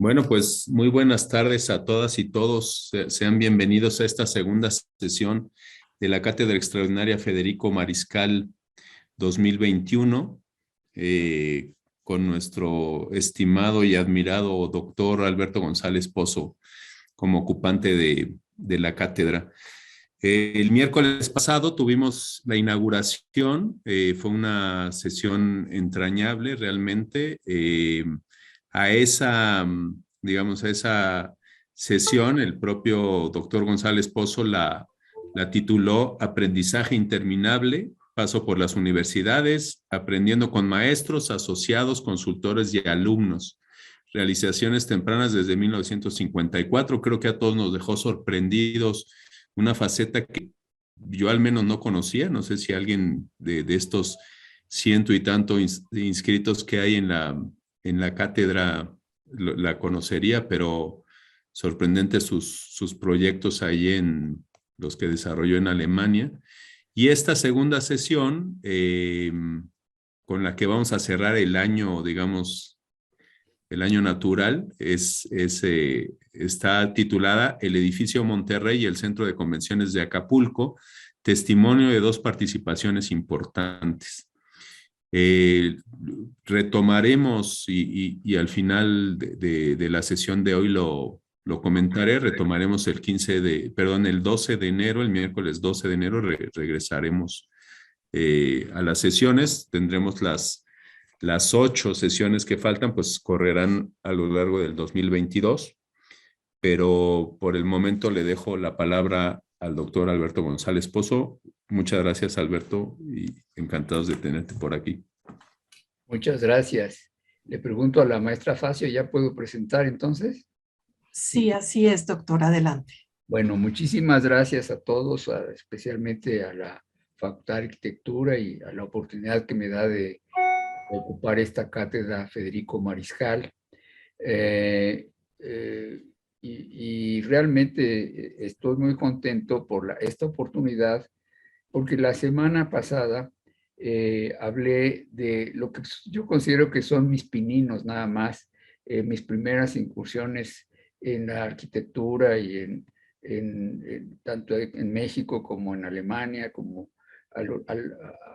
Bueno, pues muy buenas tardes a todas y todos. Sean bienvenidos a esta segunda sesión de la Cátedra Extraordinaria Federico Mariscal 2021, eh, con nuestro estimado y admirado doctor Alberto González Pozo como ocupante de la cátedra. El miércoles pasado tuvimos la inauguración, fue una sesión entrañable realmente. A esa, digamos, a esa sesión, el propio doctor González Pozo la tituló Aprendizaje Interminable, paso por las universidades, aprendiendo con maestros, asociados, consultores y alumnos. Realizaciones tempranas desde 1954, creo que a todos nos dejó sorprendidos, una faceta que yo al menos no conocía. No sé si alguien de estos ciento y tanto inscritos que hay en la cátedra la conocería, pero sorprendente sus proyectos ahí en los que desarrolló en Alemania. Y esta segunda sesión, con la que vamos a cerrar el año, digamos, el año natural, está titulada El Edificio Monterrey y el Centro de Convenciones de Acapulco, testimonio de dos participaciones importantes. Eh, Retomaremos y al final de la sesión de hoy lo comentaré. Retomaremos el 12 de enero, el miércoles 12 de enero regresaremos a las sesiones. Tendremos las 8 sesiones que faltan, pues correrán a lo largo del 2022, pero por el momento le dejo la palabra al doctor Alberto González Pozo. Muchas gracias, Alberto, y encantados de tenerte por aquí. Muchas gracias. Le pregunto a la maestra Facio, ¿ya puedo presentar entonces? Sí, así es, doctor. Adelante. Bueno, muchísimas gracias a todos, especialmente a la Facultad de Arquitectura y a la oportunidad que me da de ocupar esta cátedra Federico Mariscal. Y realmente estoy muy contento por esta oportunidad, porque la semana pasada hablé de lo que yo considero que son mis pininos nada más, mis primeras incursiones en la arquitectura y tanto en México como en Alemania, como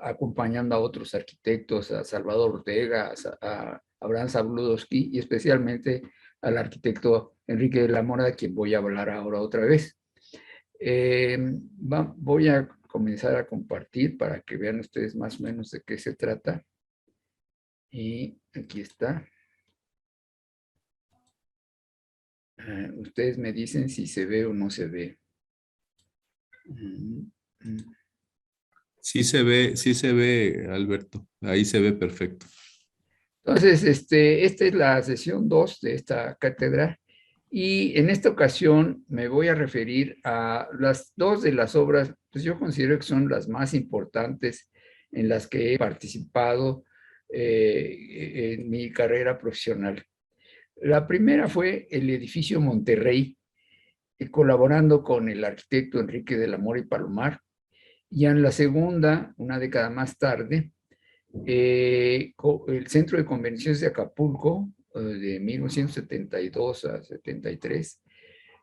acompañando a otros arquitectos, a Salvador Ortega, a Abraham Zabludowski y especialmente al arquitecto Enrique de la Mora, de quien voy a hablar ahora otra vez. Voy a comenzar a compartir para que vean ustedes más o menos de qué se trata. Y aquí está. Ustedes me dicen si se ve o no se ve. Sí se ve, Alberto. Ahí se ve perfecto. Entonces, esta es la sesión 2 de esta cátedra. Y en esta ocasión me voy a referir a las dos de las obras, pues yo considero que son las más importantes en las que he participado en mi carrera profesional. La primera fue el edificio Monterrey, colaborando con el arquitecto Enrique de la Mora y Palomar. Y en la segunda, una década más tarde, el Centro de Convenciones de Acapulco, de 1972 a 73,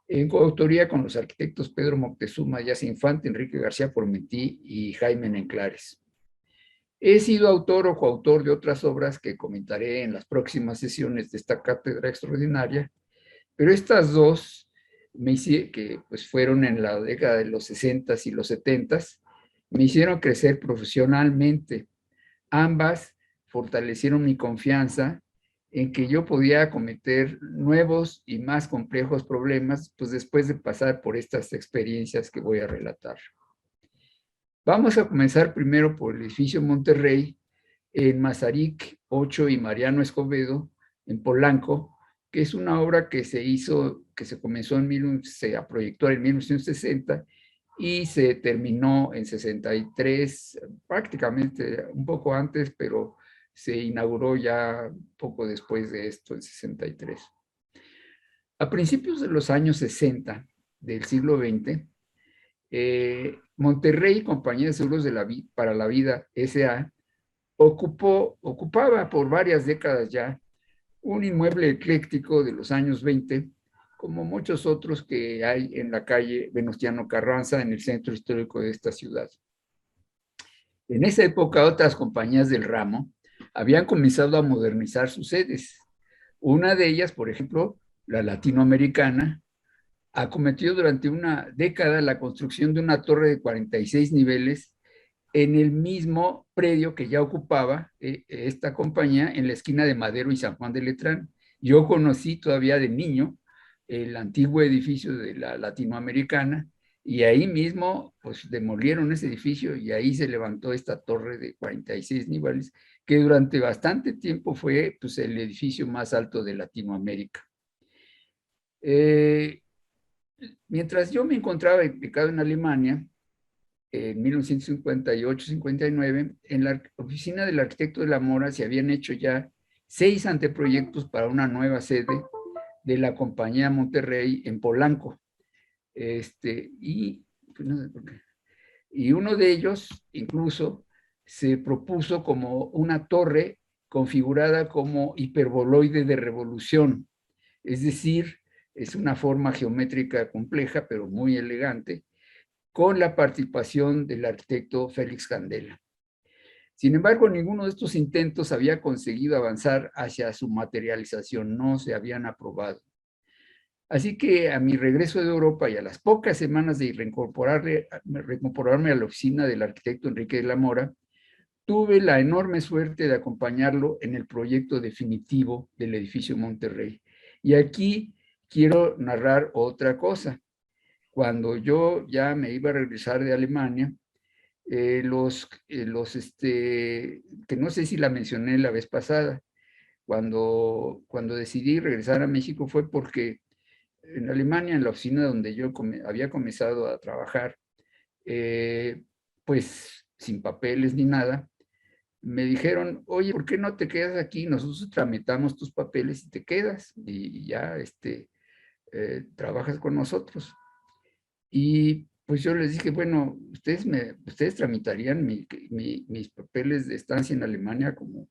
en coautoría con los arquitectos Pedro Moctezuma Yaz Infante, Enrique García Formentí y Jaime Nenclares. He sido autor o coautor de otras obras que comentaré en las próximas sesiones de esta cátedra extraordinaria, pero estas dos que pues fueron en la década de los 60s y los 70s, me hicieron crecer profesionalmente. Ambas fortalecieron mi confianza en que yo podía acometer nuevos y más complejos problemas, pues después de pasar por estas experiencias que voy a relatar. Vamos a comenzar primero por el edificio Monterrey, en Mazarik 8 y Mariano Escobedo, en Polanco, que es una obra que se comenzó se proyectó en 1960 y se terminó en 63, prácticamente un poco antes, pero se inauguró ya poco después de esto, en 63. A principios de los años 60 del siglo XX, Monterrey, Compañía de Seguros para la Vida, S.A., ocupaba por varias décadas ya un inmueble ecléctico de los años 20, como muchos otros que hay en la calle Venustiano Carranza, en el centro histórico de esta ciudad. En esa época, otras compañías del ramo habían comenzado a modernizar sus sedes. Una de ellas, por ejemplo, la latinoamericana, acometió durante una década la construcción de una torre de 46 niveles en el mismo predio que ya ocupaba esta compañía en la esquina de Madero y San Juan de Letrán. Yo conocí todavía de niño el antiguo edificio de la latinoamericana y ahí mismo pues demolieron ese edificio y ahí se levantó esta torre de 46 niveles que durante bastante tiempo fue pues el edificio más alto de Latinoamérica. Mientras yo me encontraba ubicado en Alemania, en 1958-59, en la oficina del arquitecto de la Mora se habían hecho ya 6 anteproyectos para una nueva sede de la compañía Monterrey en Polanco. Y uno de ellos incluso se propuso como una torre configurada como hiperboloide de revolución, es decir, es una forma geométrica compleja, pero muy elegante, con la participación del arquitecto Félix Candela. Sin embargo, ninguno de estos intentos había conseguido avanzar hacia su materialización, no se habían aprobado. Así que a mi regreso de Europa y a las pocas semanas de reincorporarme a la oficina del arquitecto Enrique de la Mora, tuve la enorme suerte de acompañarlo en el proyecto definitivo del edificio Monterrey. Y aquí quiero narrar otra cosa. Cuando yo ya me iba a regresar de Alemania, que no sé si la mencioné la vez pasada, cuando decidí regresar a México fue porque en Alemania, en la oficina donde yo había comenzado a trabajar, pues sin papeles ni nada, me dijeron, oye, ¿por qué no te quedas aquí? Nosotros tramitamos tus papeles y te quedas y ya trabajas con nosotros. Y pues yo les dije, bueno, ustedes tramitarían mis papeles de estancia en Alemania como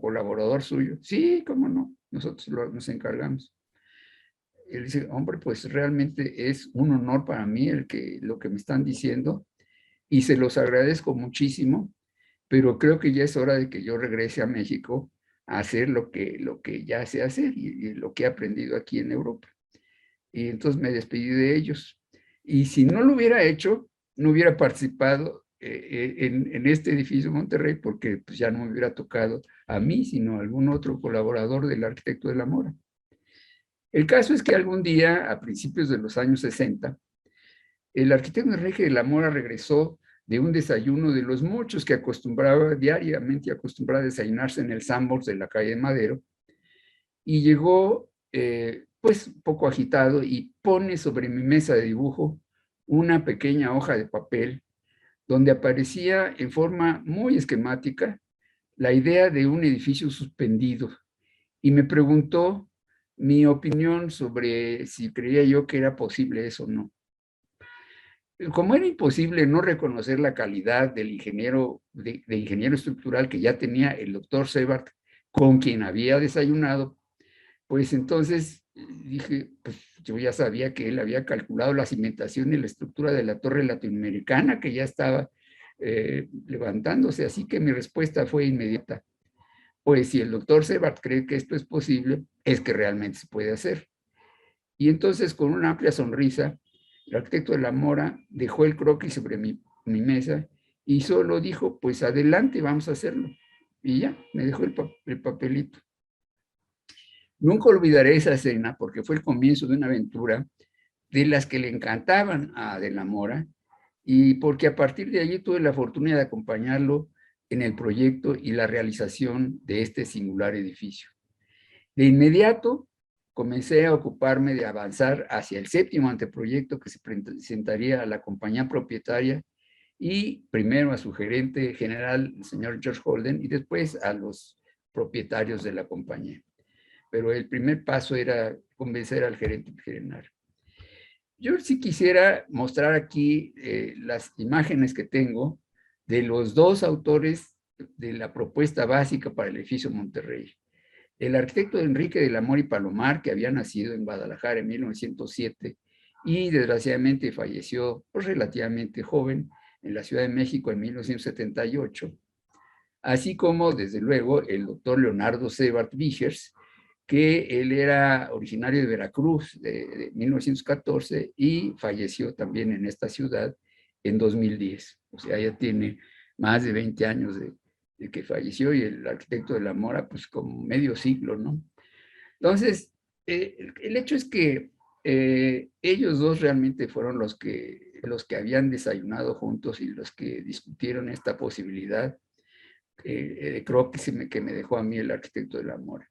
colaborador suyo. Sí, cómo no, nosotros nos encargamos. Él dice, hombre, pues realmente es un honor para mí lo que me están diciendo y se los agradezco muchísimo, pero creo que ya es hora de que yo regrese a México a hacer lo que ya sé hacer y lo que he aprendido aquí en Europa. Y entonces me despedí de ellos. Y si no lo hubiera hecho, no hubiera participado en este edificio Monterrey, porque pues, ya no me hubiera tocado a mí, sino a algún otro colaborador del arquitecto de la Mora. El caso es que algún día, a principios de los años 60, el arquitecto Enrique de la Mora regresó de un desayuno de los muchos que acostumbraba diariamente a desayunarse en el Sanborns de la calle Madero, y llegó pues un poco agitado y pone sobre mi mesa de dibujo una pequeña hoja de papel donde aparecía en forma muy esquemática la idea de un edificio suspendido y me preguntó mi opinión sobre si creía yo que era posible eso o no. Como era imposible no reconocer la calidad del ingeniero, de ingeniero estructural que ya tenía el doctor Sebart, con quien había desayunado, pues entonces dije, pues yo ya sabía que él había calculado la cimentación y la estructura de la torre latinoamericana que ya estaba levantándose, así que mi respuesta fue inmediata. Pues si el doctor Sebart cree que esto es posible, es que realmente se puede hacer. Y entonces con una amplia sonrisa, el arquitecto de la Mora dejó el croquis sobre mi mesa y solo dijo, pues adelante, vamos a hacerlo. Y ya, me dejó el papelito. Nunca olvidaré esa escena porque fue el comienzo de una aventura de las que le encantaban a De la Mora y porque a partir de allí tuve la fortuna de acompañarlo en el proyecto y la realización de este singular edificio. De inmediato comencé a ocuparme de avanzar hacia el 7º anteproyecto que se presentaría a la compañía propietaria y primero a su gerente general, el señor George Holden, y después a los propietarios de la compañía. Pero el primer paso era convencer al gerente general. Yo sí quisiera mostrar aquí las imágenes que tengo de los dos autores de la propuesta básica para el edificio Monterrey. El arquitecto Enrique de la Mora y Palomar, que había nacido en Guadalajara en 1907 y desgraciadamente falleció pues, relativamente joven en la Ciudad de México en 1978, así como, desde luego, el doctor Leonardo Sebart Vigers, que él era originario de Veracruz de 1914 y falleció también en esta ciudad en 2010. O sea, ya tiene más de 20 años de que falleció, y el arquitecto de la Mora, pues como medio siglo, ¿no? Entonces, el hecho es que ellos dos realmente fueron los que habían desayunado juntos y los que discutieron esta posibilidad. Creo que me dejó a mí el arquitecto de la Mora.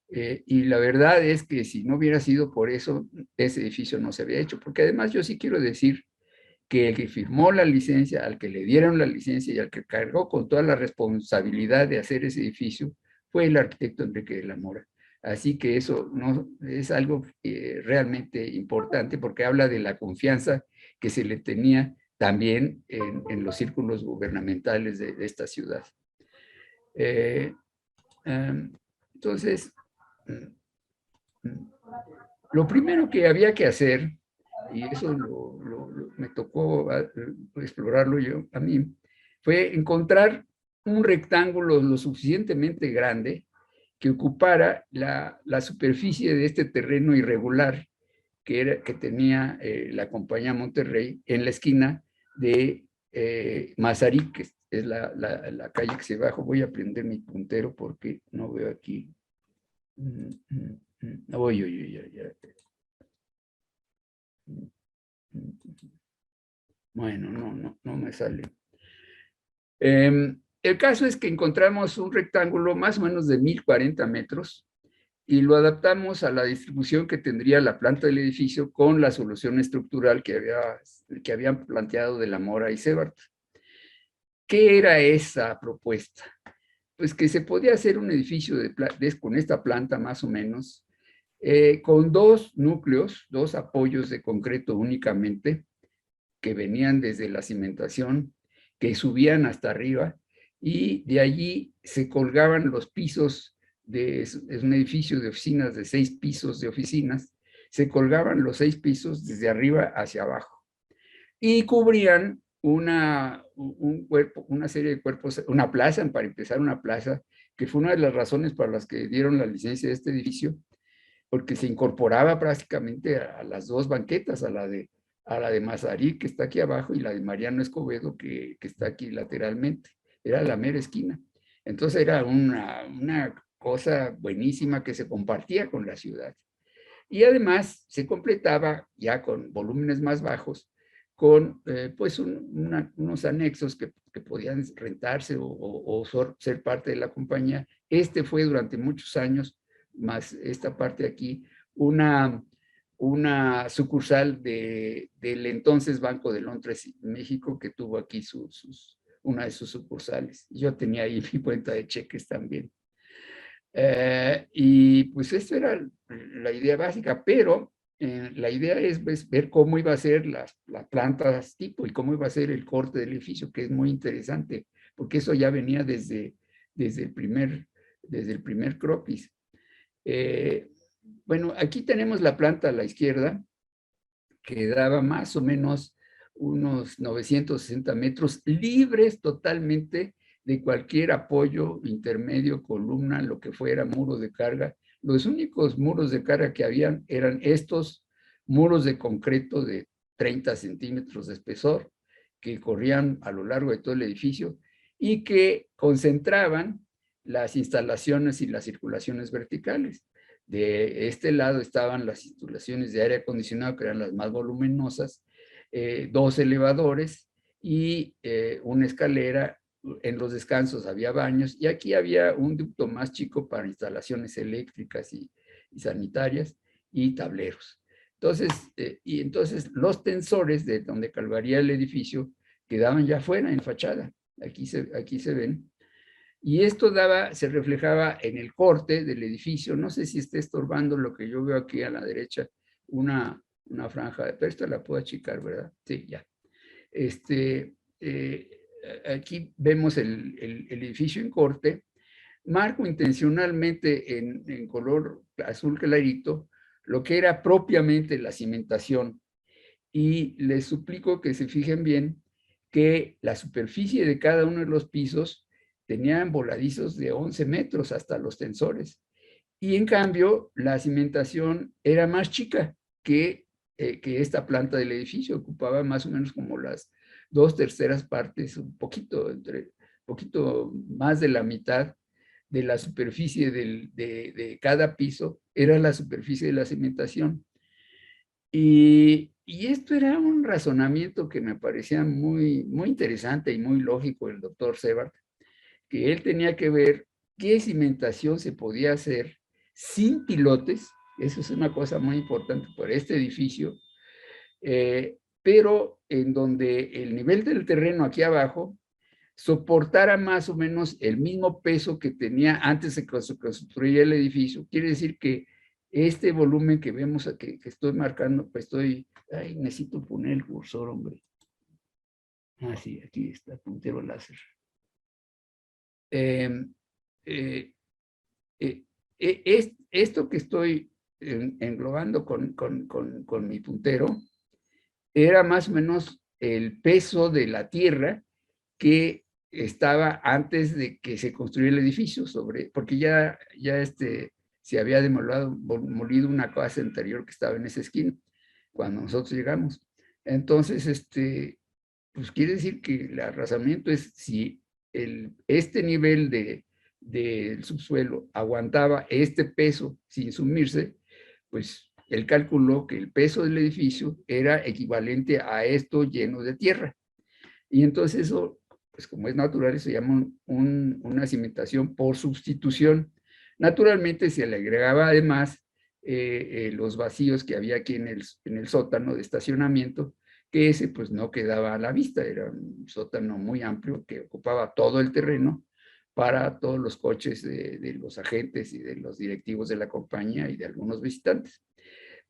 Y la verdad es que si no hubiera sido por eso, ese edificio no se había hecho, porque además yo sí quiero decir que el que firmó la licencia, al que le dieron la licencia y al que cargó con toda la responsabilidad de hacer ese edificio, fue el arquitecto Enrique de la Mora. Así que eso no, es algo realmente importante, porque habla de la confianza que se le tenía también en los círculos gubernamentales de esta ciudad. Entonces, lo primero que había que hacer, y eso me tocó explorarlo yo a mí, fue encontrar un rectángulo lo suficientemente grande que ocupara la superficie de este terreno irregular que tenía la compañía Monterrey en la esquina de Mazarik, que es la calle que se bajó. Voy a prender mi puntero porque no veo aquí. Bueno, no me sale. El caso es que encontramos un rectángulo más o menos de 1040 metros y lo adaptamos a la distribución que tendría la planta del edificio con la solución estructural que habían planteado de la Mora y Sebart. ¿Qué era esa propuesta? Pues que se podía hacer un edificio con esta planta más o menos, con dos núcleos, dos apoyos de concreto únicamente, que venían desde la cimentación, que subían hasta arriba, y de allí se colgaban los pisos, es un edificio de oficinas de 6 pisos de oficinas, se colgaban los 6 pisos desde arriba hacia abajo, y cubrían una serie de cuerpos, una plaza, para empezar una plaza, que fue una de las razones para las que dieron la licencia de este edificio, porque se incorporaba prácticamente a las dos banquetas, a la de Mazarik, que está aquí abajo, y la de Mariano Escobedo, que está aquí lateralmente. Era la mera esquina. Entonces era una cosa buenísima que se compartía con la ciudad. Y además se completaba ya con volúmenes más bajos, con pues unos anexos que podían rentarse o ser parte de la compañía. Este fue durante muchos años, más esta parte aquí, una sucursal del entonces Banco de Londres, México, que tuvo aquí una de sus sucursales. Yo tenía ahí mi cuenta de cheques también. Y pues esto era la idea básica, pero la idea es pues, ver cómo iba a ser las plantas tipo y cómo iba a ser el corte del edificio, que es muy interesante, porque eso ya venía desde el primer croquis. Bueno, aquí tenemos la planta a la izquierda, que daba más o menos unos 960 metros, libres totalmente de cualquier apoyo intermedio, columna, lo que fuera, muro de carga. Los únicos muros de carga que habían eran estos muros de concreto de 30 centímetros de espesor, que corrían a lo largo de todo el edificio y que concentraban las instalaciones y las circulaciones verticales. De este lado estaban las instalaciones de aire acondicionado, que eran las más voluminosas, 2 elevadores y una escalera. En los descansos había baños, y aquí había un ducto más chico para instalaciones eléctricas y sanitarias y tableros. Entonces los tensores de donde calvaría el edificio quedaban ya fuera en fachada. Aquí se ven. Y esto se reflejaba en el corte del edificio. No sé si está estorbando lo que yo veo aquí a la derecha, una franja, pero esta la puedo achicar, ¿verdad? Sí, ya. Aquí vemos el edificio en corte, marco intencionalmente en color azul clarito lo que era propiamente la cimentación. Y les suplico que se fijen bien que la superficie de cada uno de los pisos tenían voladizos de 11 metros hasta los tensores. Y en cambio, la cimentación era más chica que esta planta del edificio, ocupaba más o menos como las 2/3 partes, un poquito más de la mitad de la superficie de cada piso, era la superficie de la cimentación. Y esto era un razonamiento que me parecía muy interesante y muy lógico del doctor Sebart, que él tenía que ver qué cimentación se podía hacer sin pilotes. Eso es una cosa muy importante para este edificio, pero en donde el nivel del terreno aquí abajo soportara más o menos el mismo peso que tenía antes de que se construyera el edificio. Quiere decir que este volumen que vemos, que estoy marcando, pues ay, necesito poner el cursor, hombre. Ah, sí, aquí está, puntero láser. Esto que estoy englobando con mi puntero era más o menos el peso de la tierra que estaba antes de que se construyera el edificio, porque ya se había demolido una casa anterior que estaba en esa esquina cuando nosotros llegamos. Entonces, pues quiere decir que el arrasamiento es si este nivel del subsuelo aguantaba este peso sin sumirse, pues él calculó que el peso del edificio era equivalente a esto lleno de tierra. Y entonces eso, pues como es natural, se llama una cimentación por sustitución. Naturalmente se le agregaba además los vacíos que había aquí en el sótano de estacionamiento, que ese pues no quedaba a la vista, era un sótano muy amplio que ocupaba todo el terreno para todos los coches de los agentes y de los directivos de la compañía y de algunos visitantes.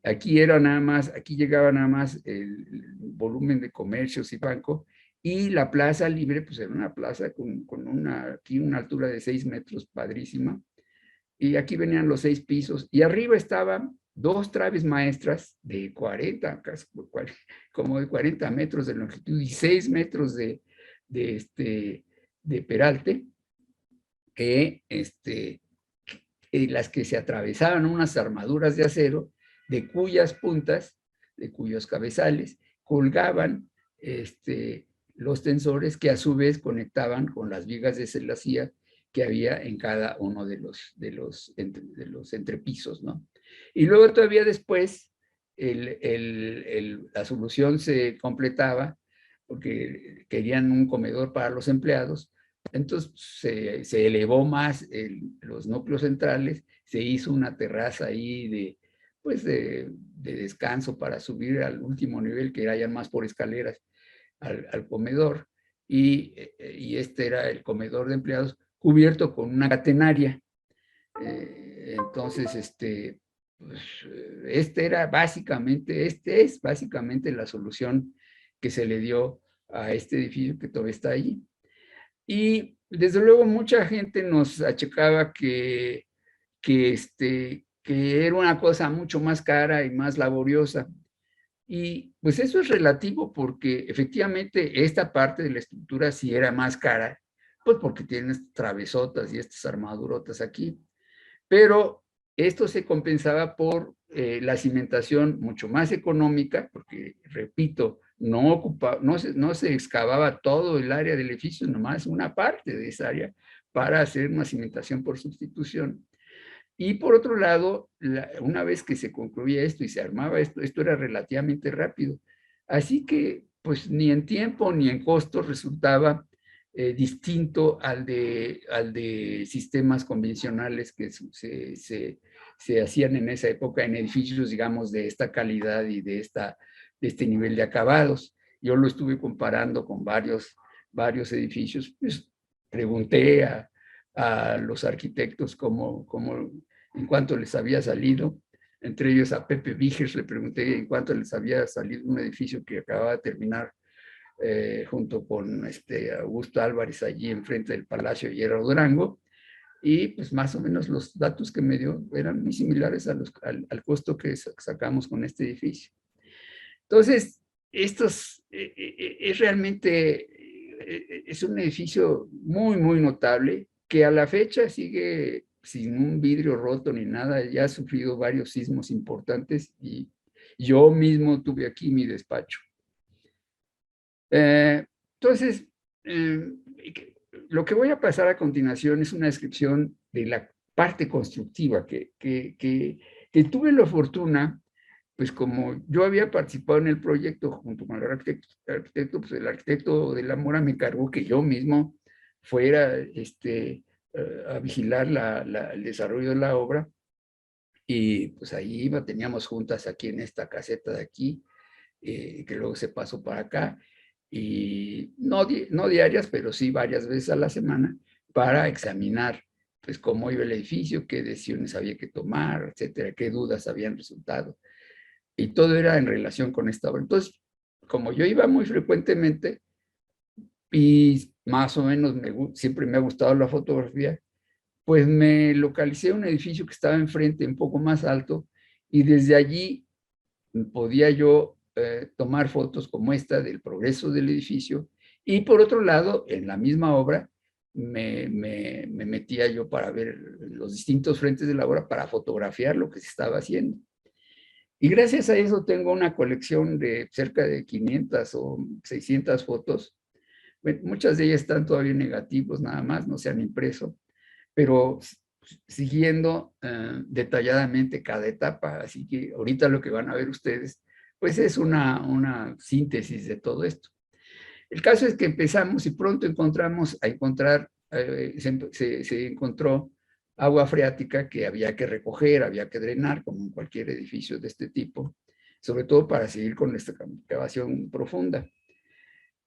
Aquí llegaba nada más el volumen de comercios y banco, y la plaza libre, pues era una plaza con aquí una altura de 6 metros, padrísima, y aquí venían los 6 pisos, y arriba estaban 2 traves maestras de 40, casi, como de 40 metros de longitud y 6 metros de peralte, que las que se atravesaban unas armaduras de acero, de cuyas puntas, de cuyos cabezales, colgaban los tensores que a su vez conectaban con las vigas de celosía que había en cada uno de los entrepisos, ¿no? Y luego todavía después la solución se completaba porque querían un comedor para los empleados. Entonces se elevó más los núcleos centrales, se hizo una terraza ahí de descanso para subir al último nivel, que era ya más por escaleras, al comedor, y este era el comedor de empleados cubierto con una catenaria. Entonces, pues, es básicamente la solución que se le dio a este edificio que todavía está allí. Y desde luego mucha gente nos achacaba que era una cosa mucho más cara y más laboriosa. Y pues eso es relativo porque efectivamente esta parte de la estructura sí era más cara, pues porque tienes travesotas y estas armadurotas aquí. Pero esto se compensaba por la cimentación mucho más económica, porque, repito, no se excavaba todo el área del edificio, nomás una parte de esa área para hacer una cimentación por sustitución. Y por otro lado, una vez que se concluía esto y se armaba esto era relativamente rápido. Así que, pues, ni en tiempo ni en costo resultaba distinto al de sistemas convencionales que se hacían en esa época en edificios, digamos, de esta calidad y de este nivel de acabados. Yo lo estuve comparando con varios edificios, pues pregunté a los arquitectos en cuánto les había salido. Entre ellos a Pepe Víger le pregunté en cuánto les había salido un edificio que acababa de terminar junto con Augusto Álvarez allí enfrente del Palacio de Hierro Durango. y pues más o menos los datos que me dio eran muy similares al costo que sacamos con este edificio. Entonces, es realmente, es un edificio muy, muy notable, que a la fecha sigue sin un vidrio roto ni nada, ya ha sufrido varios sismos importantes y yo mismo tuve aquí mi despacho. Entonces, lo que voy a pasar a continuación es una descripción de la parte constructiva que tuve la fortuna, pues como yo había participado en el proyecto junto con el arquitecto, pues el arquitecto de la Mora me encargó que yo mismo fuera a vigilar el desarrollo de la obra, y pues ahí teníamos juntas aquí en esta caseta de aquí, que luego se pasó para acá, y no diarias, pero sí varias veces a la semana, para examinar pues cómo iba el edificio, qué decisiones había que tomar, etcétera, qué dudas habían resultado. Y todo era en relación con esta obra. Entonces, como yo iba muy frecuentemente y más o menos siempre me ha gustado la fotografía, pues me localicé un edificio que estaba enfrente, un poco más alto, y desde allí podía yo tomar fotos como esta del progreso del edificio, y por otro lado, en la misma obra, me metía yo para ver los distintos frentes de la obra, para fotografiar lo que se estaba haciendo. Y gracias a eso tengo una colección de cerca de 500 o 600 fotos. Bueno, muchas de ellas están todavía negativos nada más, no se han impreso, pero siguiendo detalladamente cada etapa. Así que ahorita lo que van a ver ustedes, pues es una síntesis de todo esto. El caso es que empezamos y pronto encontramos se encontró agua freática que había que recoger, había que drenar, como en cualquier edificio de este tipo, sobre todo para seguir con esta excavación profunda.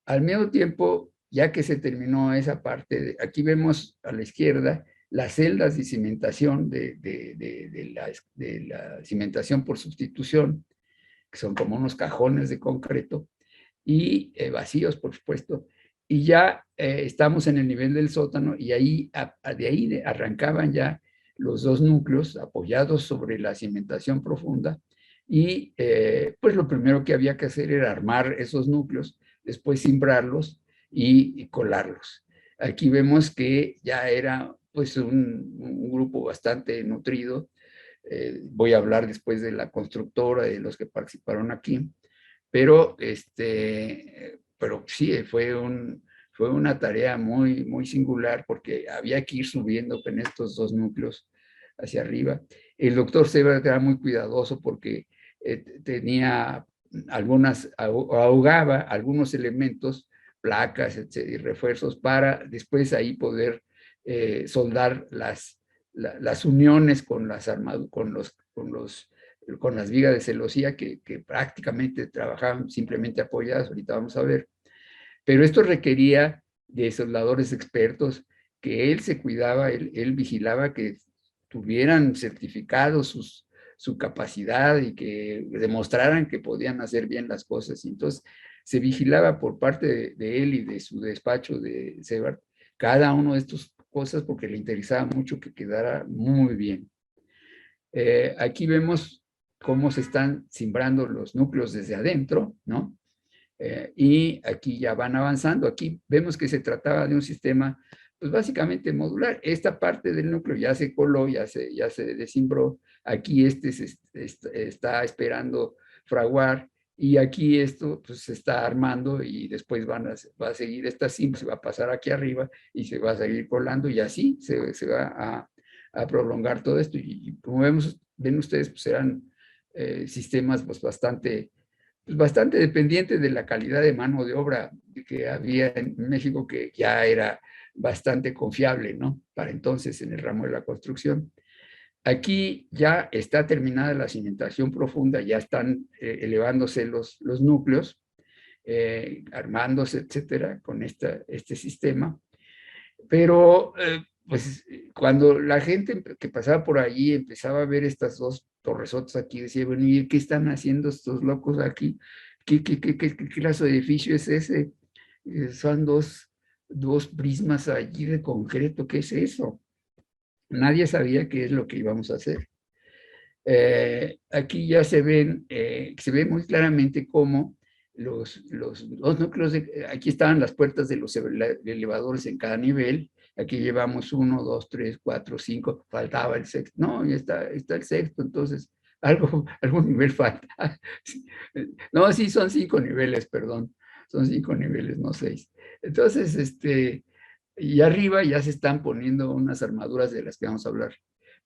Al mismo tiempo, ya que se terminó esa parte, aquí vemos a la izquierda las celdas de cimentación de la cimentación por sustitución, que son como unos cajones de concreto, y vacíos, por supuesto. Y ya estamos en el nivel del sótano, y de ahí arrancaban ya los dos núcleos apoyados sobre la cimentación profunda, y pues lo primero que había que hacer era armar esos núcleos, después cimbrarlos y colarlos. Aquí vemos que ya era pues un grupo bastante nutrido. Voy a hablar después de la constructora, de los que participaron aquí, pero sí, fue una tarea muy, muy singular, porque había que ir subiendo en estos dos núcleos hacia arriba. El doctor Sebert era muy cuidadoso porque tenía ahogaba algunos elementos, placas, etc., y refuerzos, para después ahí poder soldar las uniones con con las vigas de celosía que prácticamente trabajaban simplemente apoyadas. Ahorita vamos a ver. Pero esto requería de soldadores expertos, que él se cuidaba, él vigilaba que tuvieran certificados su capacidad, y que demostraran que podían hacer bien las cosas. Y entonces se vigilaba por parte de él y de su despacho de Sebart cada uno de estas cosas, porque le interesaba mucho que quedara muy bien. Aquí vemos cómo se están cimbrando los núcleos desde adentro, ¿no? Y aquí ya van avanzando. Aquí vemos que se trataba de un sistema, pues básicamente modular. Esta parte del núcleo ya se coló, ya se descimbró. Aquí está esperando fraguar, y aquí esto pues se está armando, y después va a seguir esta cimbra, se va a pasar aquí arriba y se va a seguir colando, y así se va a prolongar todo esto. Y como ven ustedes, pues eran sistemas pues bastante dependientes de la calidad de mano de obra que había en México, que ya era bastante confiable, ¿no? Para entonces, en el ramo de la construcción. Aquí ya está terminada la cimentación profunda, ya están elevándose los núcleos, armándose, etcétera, con este sistema. Pero pues cuando la gente que pasaba por allí empezaba a ver estas dos torresotas aquí, decía, bueno, ¿y qué están haciendo estos locos aquí? ¿Qué clase de edificio es ese? Son dos prismas allí de concreto, ¿qué es eso? nadie sabía qué es lo que íbamos a hacer. Aquí ya se ve muy claramente cómo los dos núcleos, aquí estaban las puertas de los elevadores en cada nivel. Aquí llevamos 1, 2, 3, 4, 5, faltaba el sexto. No, ya está el sexto, entonces algún nivel falta. No, sí, son 5 niveles, perdón. Son 5 niveles, no 6. Entonces, y arriba ya se están poniendo unas armaduras de las que vamos a hablar.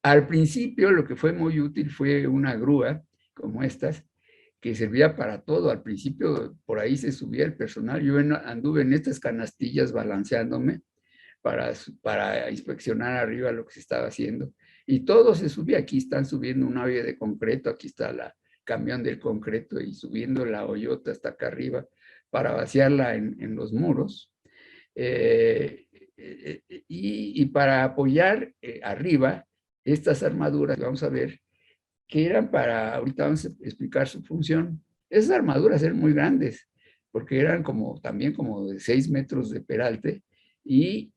Al principio lo que fue muy útil fue una grúa como estas, que servía para todo. Al principio por ahí se subía el personal. Yo anduve en estas canastillas balanceándome para inspeccionar arriba lo que se estaba haciendo. Y todo se subía. Aquí están subiendo una olla de concreto, aquí está el camión del concreto y subiendo la hoyota hasta acá arriba para vaciarla en los muros. Y para apoyar arriba estas armaduras, vamos a ver, que eran ahorita vamos a explicar su función. Esas armaduras eran muy grandes, porque eran también como de 6 metros de peralte y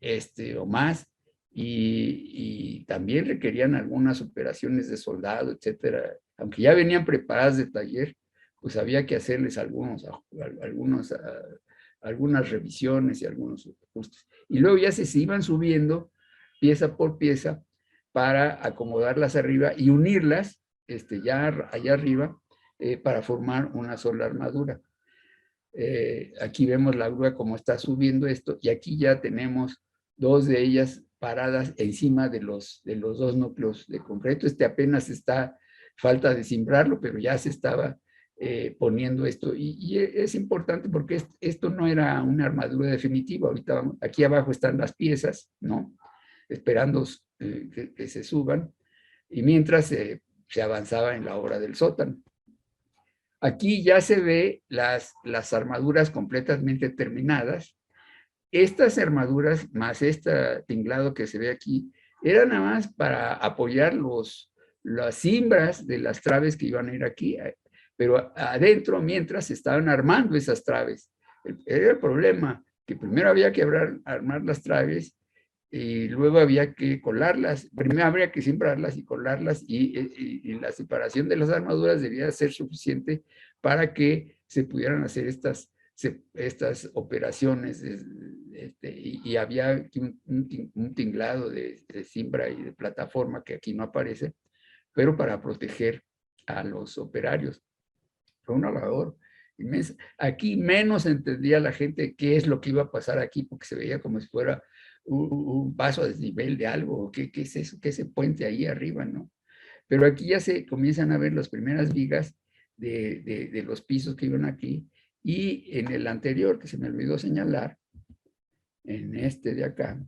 o más, y también requerían algunas operaciones de soldado, etcétera. Aunque ya venían preparadas de taller, pues había que hacerles algunas revisiones y algunos ajustes. Y luego ya se iban subiendo pieza por pieza para acomodarlas arriba y unirlas ya allá arriba para formar una sola armadura. Aquí vemos la grúa como está subiendo esto y aquí ya tenemos 2 de ellas paradas encima de los 2 núcleos de concreto. Apenas falta de cimbrarlo, pero ya se estaba poniendo esto. Y es importante porque esto no era una armadura definitiva. Ahorita aquí abajo están las piezas, ¿no? Esperando que se suban. Y mientras se avanzaba en la obra del sótano. Aquí ya se ve las armaduras completamente terminadas. Estas armaduras, más este tinglado que se ve aquí, eran nada más para apoyar las cimbras de las traves que iban a ir aquí, pero adentro, mientras se estaban armando esas traves. Era el problema, que primero había que armar las traves y luego había que colarlas. Primero habría que cimbrarlas y colarlas y la separación de las armaduras debía ser suficiente para que se pudieran hacer estas operaciones y había un tinglado de cimbra y de plataforma que aquí no aparece, pero para proteger a los operarios. Fue una labor inmensa. Aquí menos entendía la gente qué es lo que iba a pasar aquí, porque se veía como si fuera un paso a desnivel de algo, ¿qué es eso? ¿Qué es ese puente ahí arriba, no? Pero aquí ya se comienzan a ver las primeras vigas de los pisos que iban aquí, y en el anterior, que se me olvidó señalar, en este de acá,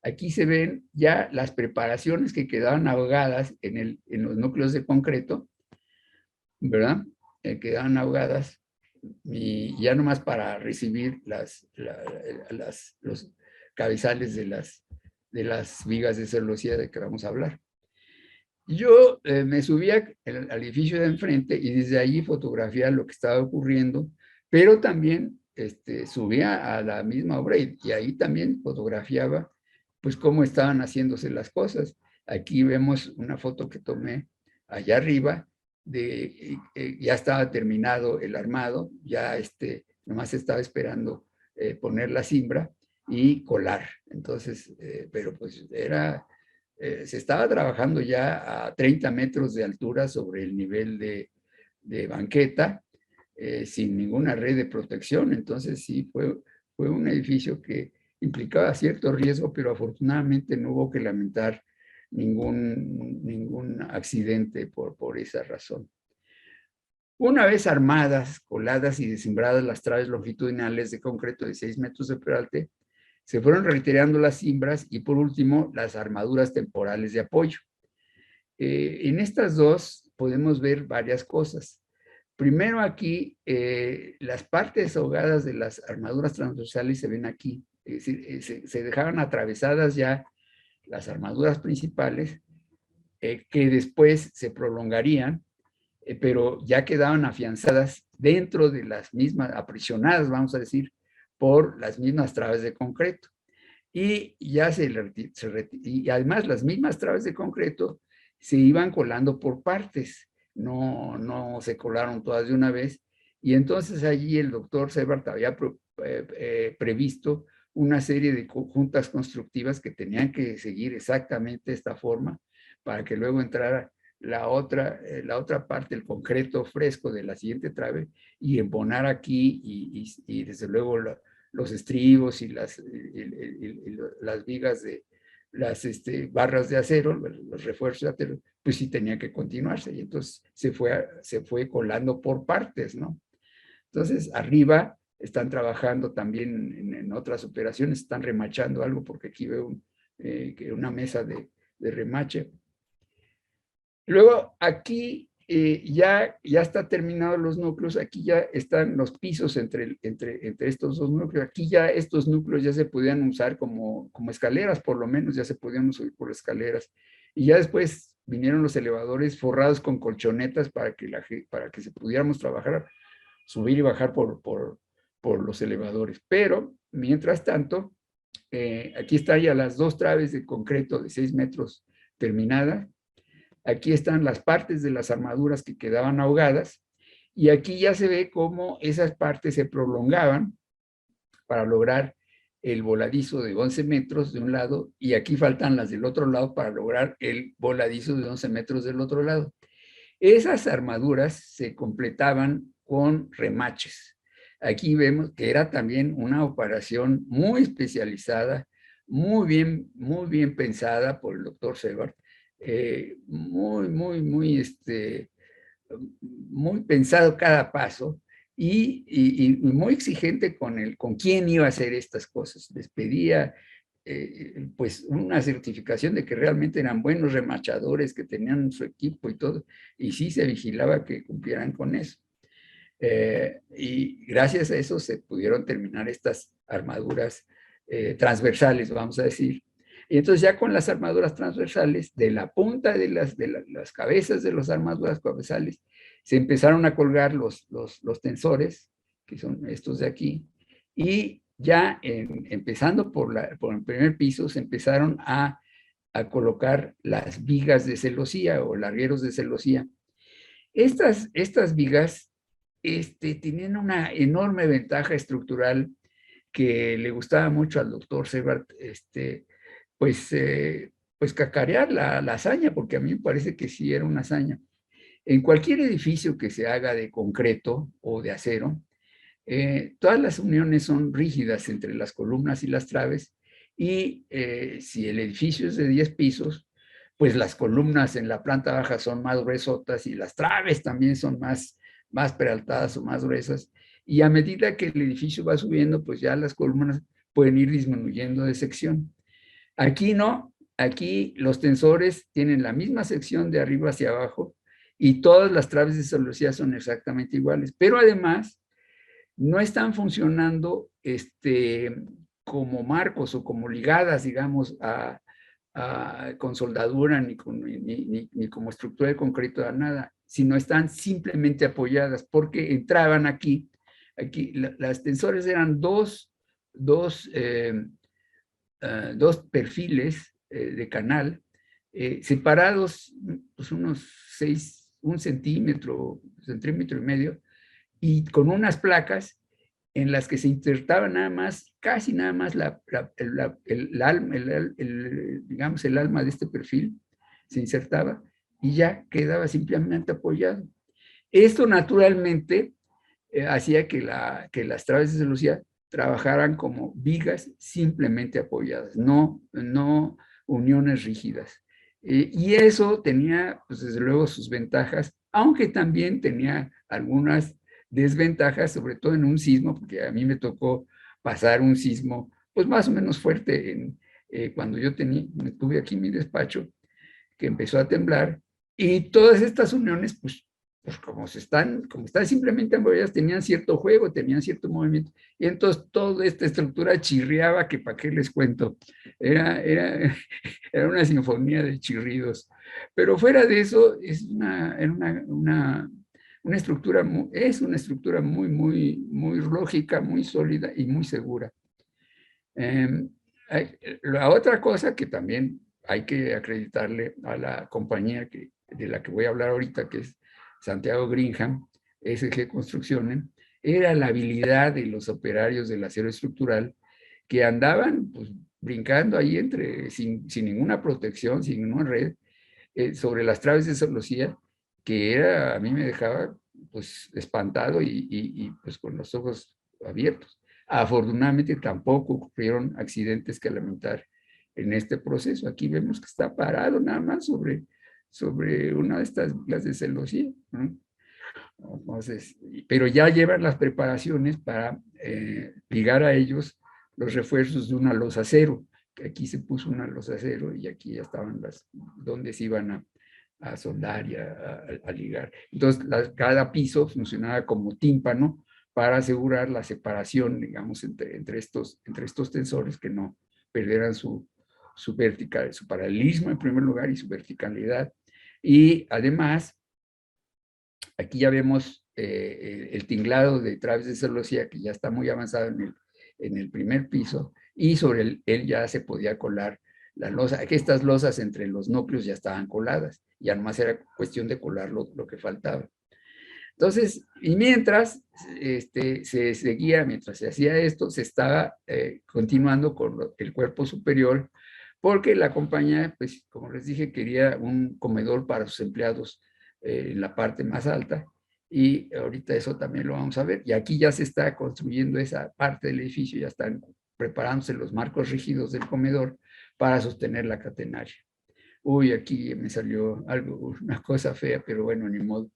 aquí se ven ya las preparaciones que quedaban ahogadas en los núcleos de concreto, ¿verdad? Quedaban ahogadas y ya nomás para recibir los cabezales de las vigas de celosía de que vamos a hablar. Yo me subía al edificio de enfrente y desde allí fotografiaba lo que estaba ocurriendo, pero también subía a la misma obra y ahí también fotografiaba pues cómo estaban haciéndose las cosas. Aquí vemos una foto que tomé allá arriba, ya estaba terminado el armado, ya nomás estaba esperando poner la cimbra y colar. Entonces, pero pues se estaba trabajando ya a 30 metros de altura sobre el nivel de banqueta, sin ninguna red de protección. Entonces sí, fue un edificio que implicaba cierto riesgo, pero afortunadamente no hubo que lamentar ningún accidente por esa razón. Una vez armadas, coladas y desimbradas las traves longitudinales de concreto de 6 metros de peralte, se fueron retirando las cimbras y por último las armaduras temporales de apoyo. En estas dos podemos ver varias cosas. Primero aquí, las partes ahogadas de las armaduras transversales se ven aquí. Es decir, se dejaban atravesadas ya las armaduras principales, que después se prolongarían, pero ya quedaban afianzadas dentro de las mismas, aprisionadas, vamos a decir, por las mismas traves de concreto. y ya y además las mismas trabas de concreto se iban colando por partes, no se colaron todas de una vez, y entonces allí el doctor Sebart había previsto una serie de juntas constructivas que tenían que seguir exactamente esta forma para que luego entrara la otra parte, el concreto fresco de la siguiente trave, y embonar aquí y desde luego los estribos y las vigas de las barras de acero, los refuerzos de acero, pues sí tenía que continuarse, y entonces se fue colando por partes, ¿no? Entonces, arriba están trabajando también en otras operaciones, están remachando algo, porque aquí veo una mesa de remache. Luego, aquí ya está terminados los núcleos, aquí ya están los pisos entre estos dos núcleos, aquí ya estos núcleos ya se podían usar como escaleras, por lo menos ya se podían usar por escaleras, y ya después vinieron los elevadores forrados con colchonetas para que se pudiéramos trabajar, subir y bajar por los elevadores. Pero, mientras tanto, aquí están ya las dos traves de concreto de 6 metros terminadas. Aquí están las partes de las armaduras que quedaban ahogadas, y aquí ya se ve cómo esas partes se prolongaban para lograr el voladizo de 11 metros de un lado, y aquí faltan las del otro lado para lograr el voladizo de 11 metros del otro lado. Esas armaduras se completaban con remaches. Aquí vemos que era también una operación muy especializada, muy bien pensada por el doctor Sebart, muy pensado cada paso, y muy exigente con quién iba a hacer estas cosas. Les pedía pues una certificación de que realmente eran buenos remachadores, que tenían su equipo y todo, y sí se vigilaba que cumplieran con eso. Y gracias a eso se pudieron terminar estas armaduras transversales, vamos a decir. Y entonces ya con las armaduras transversales, de la punta de las cabezas de las armaduras transversales, se empezaron a colgar los tensores, que son estos de aquí, y ya empezando por el primer piso, se empezaron a colocar las vigas de celosía o largueros de celosía. Estas vigas tenían una enorme ventaja estructural que le gustaba mucho al doctor Sebart, pues cacarear la hazaña, porque a mí me parece que sí era una hazaña. En cualquier edificio que se haga de concreto o de acero, todas las uniones son rígidas entre las columnas y las traves, y si el edificio es de 10 pisos, pues las columnas en la planta baja son más gruesotas y las traves también son más peraltadas o más gruesas, y a medida que el edificio va subiendo, pues ya las columnas pueden ir disminuyendo de sección. Aquí no, aquí los tensores tienen la misma sección de arriba hacia abajo, y todas las traves de celosía son exactamente iguales, pero además no están funcionando como marcos o como ligadas, digamos, con soldadura ni como estructura de concreto de nada, sino están simplemente apoyadas, porque entraban aquí las tensores eran dos perfiles de canal, separados pues unos 1 centímetro y medio, y con unas placas en las que se insertaba casi nada más digamos, el alma de este perfil, se insertaba y ya quedaba simplemente apoyado. Esto naturalmente hacía que las traves de celosía trabajaran como vigas simplemente apoyadas, no uniones rígidas. Y eso tenía, pues desde luego, sus ventajas, aunque también tenía algunas desventajas, sobre todo en un sismo, porque a mí me tocó pasar un sismo, pues más o menos fuerte cuando yo tuve aquí mi despacho, que empezó a temblar, y todas estas uniones, pues como están simplemente apoyadas, tenían cierto juego, tenían cierto movimiento, y entonces toda esta estructura chirriaba, que para qué les cuento, era una sinfonía de chirridos. Pero fuera de eso, es una estructura, muy lógica, muy sólida y muy segura. La otra cosa que también hay que acreditarle a la compañía de la que voy a hablar ahorita, que es Santiago Greenham, SG Construcciones, era la habilidad de los operarios del acero estructural que andaban pues, brincando ahí sin ninguna protección, sin ninguna red, sobre las traves de celosía, que a mí me dejaba pues espantado y pues con los ojos abiertos. Afortunadamente tampoco ocurrieron accidentes que lamentar en este proceso. Aquí vemos que está parado nada más sobre una de estas vigas de celosía, ¿no? Entonces, pero ya llevan las preparaciones para ligar a ellos los refuerzos de una losa acero, que aquí se puso una losa acero y aquí ya estaban donde se iban a soldar y a ligar. Entonces, cada piso funcionaba como tímpano para asegurar la separación, digamos, entre estos tensores que no perdieran su vertical, su paralelismo en primer lugar y su verticalidad. Y además, aquí ya vemos el tinglado de traves de celosía que ya está muy avanzado en el primer piso y sobre él ya se podía colar la losa. Aquí estas losas entre los núcleos ya estaban coladas, ya nomás era cuestión de colar lo que faltaba. Entonces, y mientras se seguía, mientras se hacía esto, se estaba continuando con el cuerpo superior, porque la compañía, pues como les dije, quería un comedor para sus empleados en la parte más alta, y ahorita eso también lo vamos a ver, y aquí ya se está construyendo esa parte del edificio, ya están preparándose los marcos rígidos del comedor para sostener la catenaria. Uy, aquí me salió algo, una cosa fea, pero bueno, ni modo.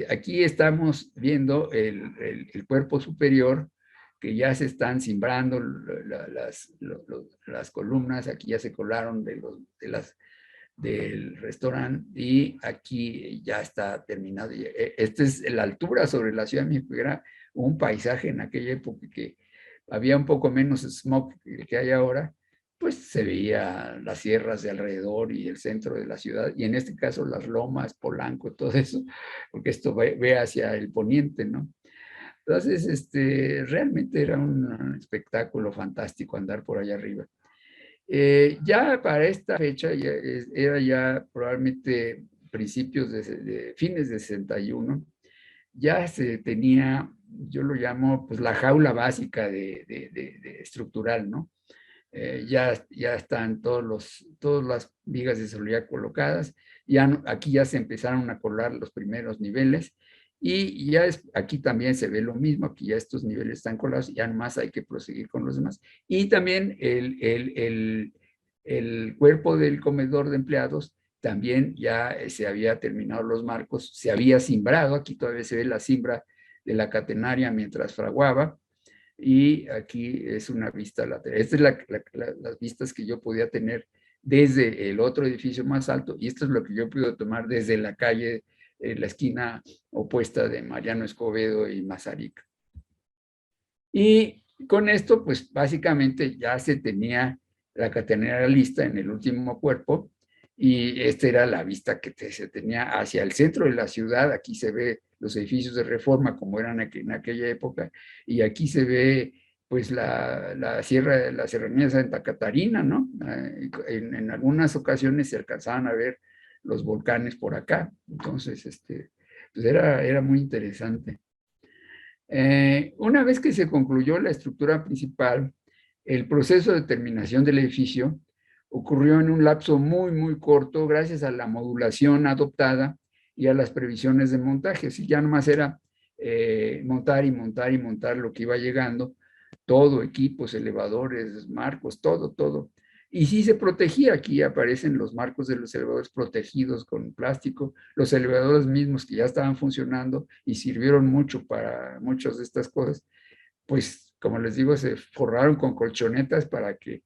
Aquí estamos viendo el cuerpo superior, que ya se están cimbrando las columnas, aquí ya se colaron del restaurante y aquí ya está terminado. Esta es la altura sobre la Ciudad de México, era un paisaje en aquella época que había un poco menos smog que hay ahora, pues se veía las sierras de alrededor y el centro de la ciudad, y en este caso las lomas, Polanco, todo eso, porque esto ve hacia el poniente, ¿no? Entonces, realmente era un espectáculo fantástico andar por allá arriba. Ya para esta fecha, era ya probablemente principios de fines de 61, ya se tenía, yo lo llamo, pues la jaula básica de estructural, ¿no? Ya están todas las vigas de seguridad colocadas, aquí ya se empezaron a colar los primeros niveles, y ya aquí también se ve lo mismo, aquí ya estos niveles están colados, ya nomás hay que proseguir con los demás. Y también el cuerpo del comedor de empleados también ya se había terminado los marcos, se había cimbrado, aquí todavía se ve la cimbra de la catenaria mientras fraguaba, y aquí es una vista lateral. Estas es las vistas que yo podía tener desde el otro edificio más alto, y esto es lo que yo pude tomar desde la calle, la esquina opuesta de Mariano Escobedo y Mazarica. Y con esto, pues básicamente ya se tenía la catenaria lista en el último cuerpo, y esta era la vista que se tenía hacia el centro de la ciudad. Aquí se ve los edificios de Reforma como eran en aquella época, y aquí se ve pues la serranía de Santa Catarina, ¿no? En algunas ocasiones se alcanzaban a ver los volcanes por acá. Entonces, pues era muy interesante. Una vez que se concluyó la estructura principal, el proceso de terminación del edificio ocurrió en un lapso muy, muy corto gracias a la modulación adoptada y a las previsiones de montaje. Así ya nomás era montar y montar y montar lo que iba llegando, todo, equipos, elevadores, marcos, todo. Y sí se protegía, aquí aparecen los marcos de los elevadores protegidos con plástico, los elevadores mismos que ya estaban funcionando y sirvieron mucho para muchas de estas cosas, pues como les digo, se forraron con colchonetas para que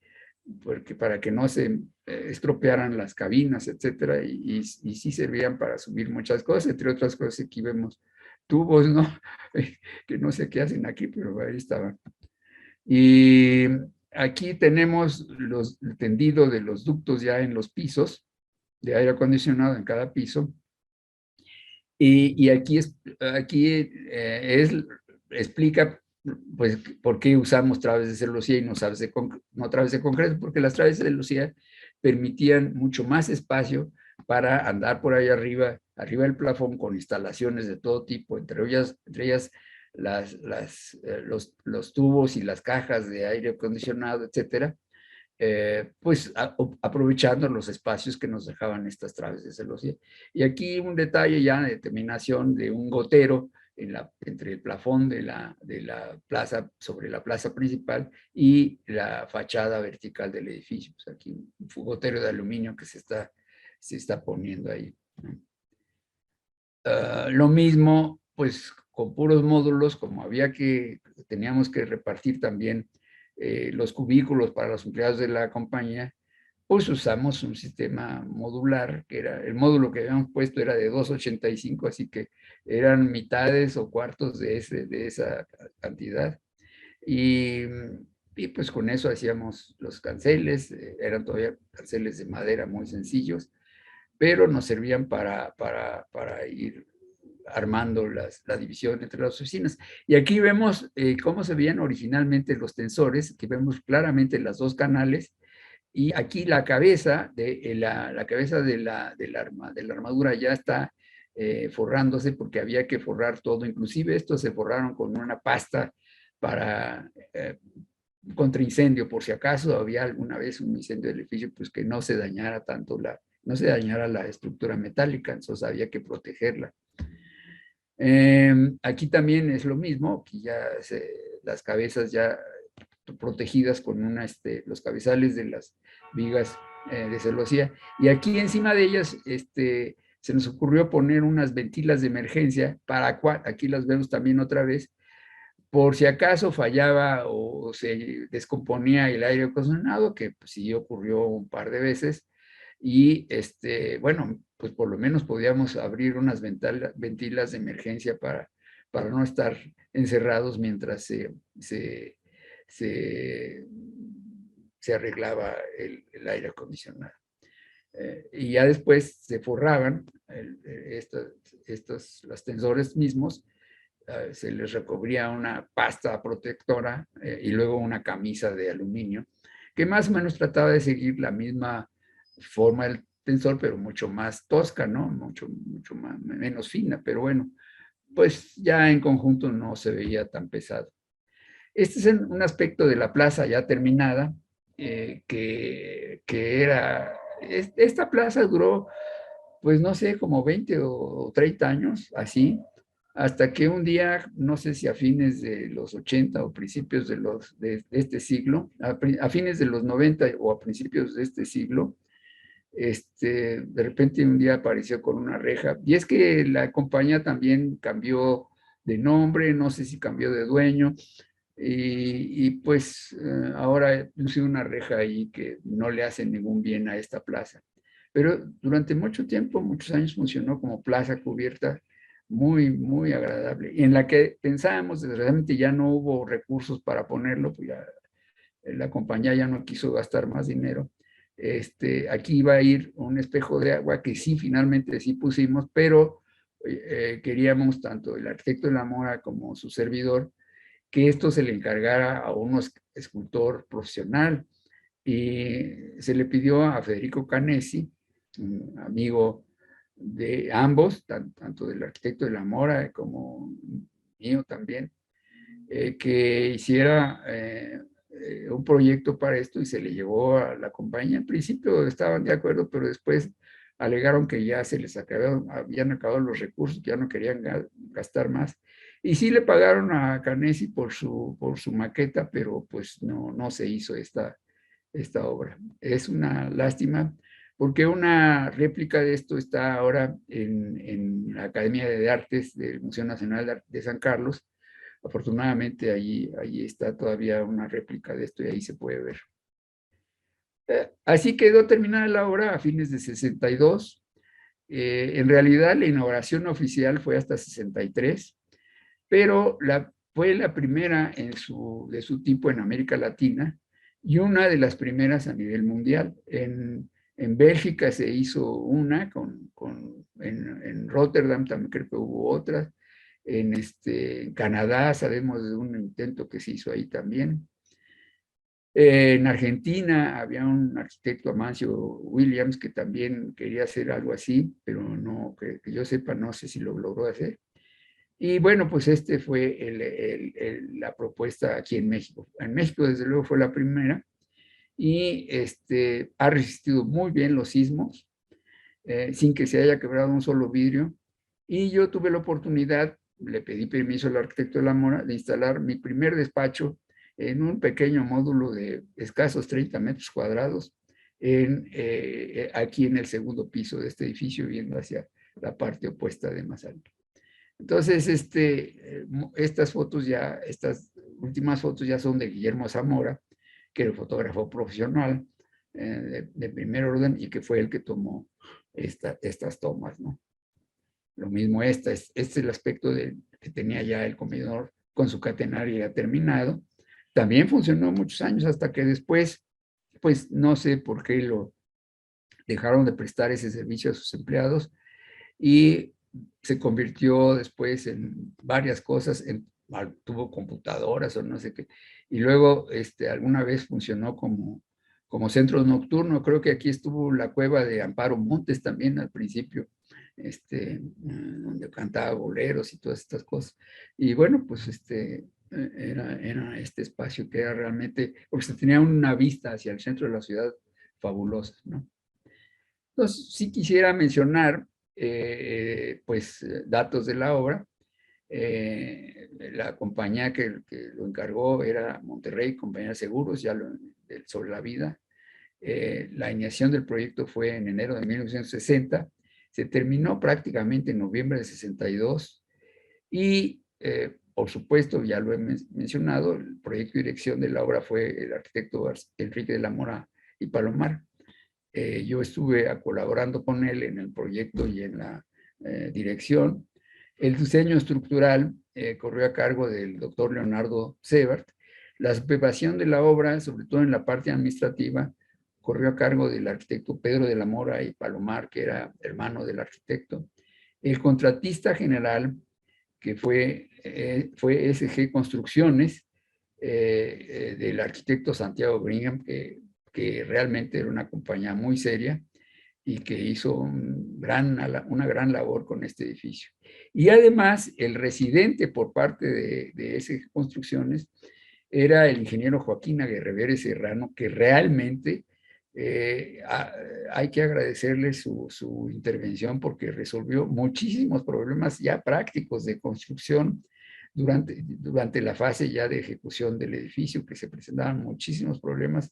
no se estropearan las cabinas, etcétera, y sí servían para subir muchas cosas, entre otras cosas. Aquí vemos tubos, ¿no? Que no sé qué hacen aquí, pero ahí estaban. Y aquí tenemos el tendido de los ductos ya en los pisos, de aire acondicionado en cada piso. Y aquí explica pues, ¿por qué usamos traves de celosía y no traves de concreto? Porque las traves de celosía permitían mucho más espacio para andar por ahí arriba del plafón con instalaciones de todo tipo, entre ellas los tubos y las cajas de aire acondicionado, etcétera, pues aprovechando los espacios que nos dejaban estas traves de celosía. Y aquí un detalle ya de determinación de un gotero entre el plafón de la plaza, sobre la plaza principal y la fachada vertical del edificio. Pues aquí un gotero de aluminio que se está poniendo ahí, ¿no? Lo mismo, pues con puros módulos, como teníamos que repartir también los cubículos para los empleados de la compañía, pues usamos un sistema modular, que era, el módulo que habíamos puesto era de 2,85, así que eran mitades o cuartos de esa cantidad. Y pues con eso hacíamos los canceles, eran todavía canceles de madera muy sencillos, pero nos servían para ir armando la división entre las oficinas. Y aquí vemos cómo se veían originalmente los tensores, que vemos claramente las dos canales, y aquí la cabeza la cabeza de la armadura ya está forrándose, porque había que forrar todo, inclusive estos se forraron con una pasta para contra incendio, por si acaso había alguna vez un incendio del edificio, pues que no se dañara tanto no se dañara la estructura metálica, entonces había que protegerla. Aquí también es lo mismo, aquí ya las cabezas ya protegidas con los cabezales de las vigas de celosía, y aquí encima de ellas se nos ocurrió poner unas ventilas de emergencia, aquí las vemos también otra vez, por si acaso fallaba o se descomponía el aire acondicionado, que pues, sí ocurrió un par de veces, y bueno, pues por lo menos podíamos abrir unas ventilas de emergencia para no estar encerrados mientras se arreglaba el aire acondicionado. Y ya después se forraban los tensores mismos, se les recubría una pasta protectora y luego una camisa de aluminio, que más o menos trataba de seguir la misma forma del tensor, pero mucho más tosca, ¿no? Mucho menos fina, pero bueno, pues ya en conjunto no se veía tan pesado. Este es un aspecto de la plaza ya terminada, que era, esta plaza duró, pues no sé, como 20 o 30 años, así, hasta que un día, no sé si a fines de los 80 o principios de este siglo, a fines de los 90 o a principios de este siglo, de repente un día apareció con una reja, y es que la compañía también cambió de nombre, no sé si cambió de dueño, y pues ahora puse una reja ahí que no le hace ningún bien a esta plaza. Pero durante mucho tiempo, muchos años funcionó como plaza cubierta muy, muy agradable, y en la que pensábamos, desgraciadamente ya no hubo recursos para ponerlo, pues ya la compañía ya no quiso gastar más dinero. Aquí iba a ir un espejo de agua que sí, finalmente sí pusimos, pero queríamos tanto el arquitecto de la Mora como su servidor que esto se le encargara a un escultor profesional, y se le pidió a Federico Canesi, un amigo de ambos, tanto del arquitecto de la Mora como mío también, que hiciera un proyecto para esto, y se le llevó a la compañía. En principio estaban de acuerdo, pero después alegaron que ya se les habían acabado los recursos, que ya no querían gastar más. Y sí le pagaron a Canesi por su maqueta, pero pues no se hizo esta obra. Es una lástima, porque una réplica de esto está ahora en la Academia de Artes del Museo Nacional de San Carlos. Afortunadamente allí está todavía una réplica de esto y ahí se puede ver. Así quedó terminada la obra a fines de 62. En realidad la inauguración oficial fue hasta 63, pero fue la primera de su tipo en América Latina y una de las primeras a nivel mundial. En Bélgica se hizo una, en Rotterdam también creo que hubo otras, En Canadá sabemos de un intento que se hizo ahí también. En Argentina había un arquitecto, Amancio Williams, que también quería hacer algo así, pero no, que yo sepa, no sé si lo logró hacer. Y bueno, pues este fue la propuesta aquí en México. En México, desde luego, fue la primera y ha resistido muy bien los sismos, sin que se haya quebrado un solo vidrio. Y yo tuve la oportunidad, le pedí permiso al arquitecto de la Mora, de instalar mi primer despacho en un pequeño módulo de escasos 30 metros cuadrados, aquí en el segundo piso de este edificio, viendo hacia la parte opuesta de más alto. Entonces, estas últimas fotos ya son de Guillermo Zamora, que era un fotógrafo profesional de primer orden y que fue el que tomó estas tomas, ¿no? Lo mismo este es el aspecto que tenía ya el comedor con su catenario ya terminado. También funcionó muchos años hasta que después, pues no sé por qué lo dejaron de prestar ese servicio a sus empleados y se convirtió después en varias cosas, tuvo computadoras o no sé qué, y luego alguna vez funcionó como centro nocturno. Creo que aquí estuvo la cueva de Amparo Montes también al principio, donde cantaba boleros y todas estas cosas. Y bueno, pues era este espacio que era realmente, porque se tenía una vista hacia el centro de la ciudad fabulosa, ¿no? Entonces, sí quisiera mencionar, pues, datos de la obra. La compañía que lo encargó era Monterrey, Compañía de Seguros, sobre la vida. La iniciación del proyecto fue en enero de 1960, se terminó prácticamente en noviembre de 62 y, por supuesto, ya lo he mencionado, el proyecto y dirección de la obra fue el arquitecto Enrique de la Mora y Palomar. Yo estuve colaborando con él en el proyecto y en la dirección. El diseño estructural corrió a cargo del doctor Leonardo Sebert. La supervisión de la obra, sobre todo en la parte administrativa, corrió a cargo del arquitecto Pedro de la Mora y Palomar, que era hermano del arquitecto. El contratista general, que fue SG Construcciones, del arquitecto Santiago Brigham, que realmente era una compañía muy seria y que hizo una gran labor con este edificio. Y además, el residente por parte de SG Construcciones era el ingeniero Joaquín Aguirre Serrano, que realmente hay que agradecerle su intervención porque resolvió muchísimos problemas ya prácticos de construcción durante la fase ya de ejecución del edificio, que se presentaban muchísimos problemas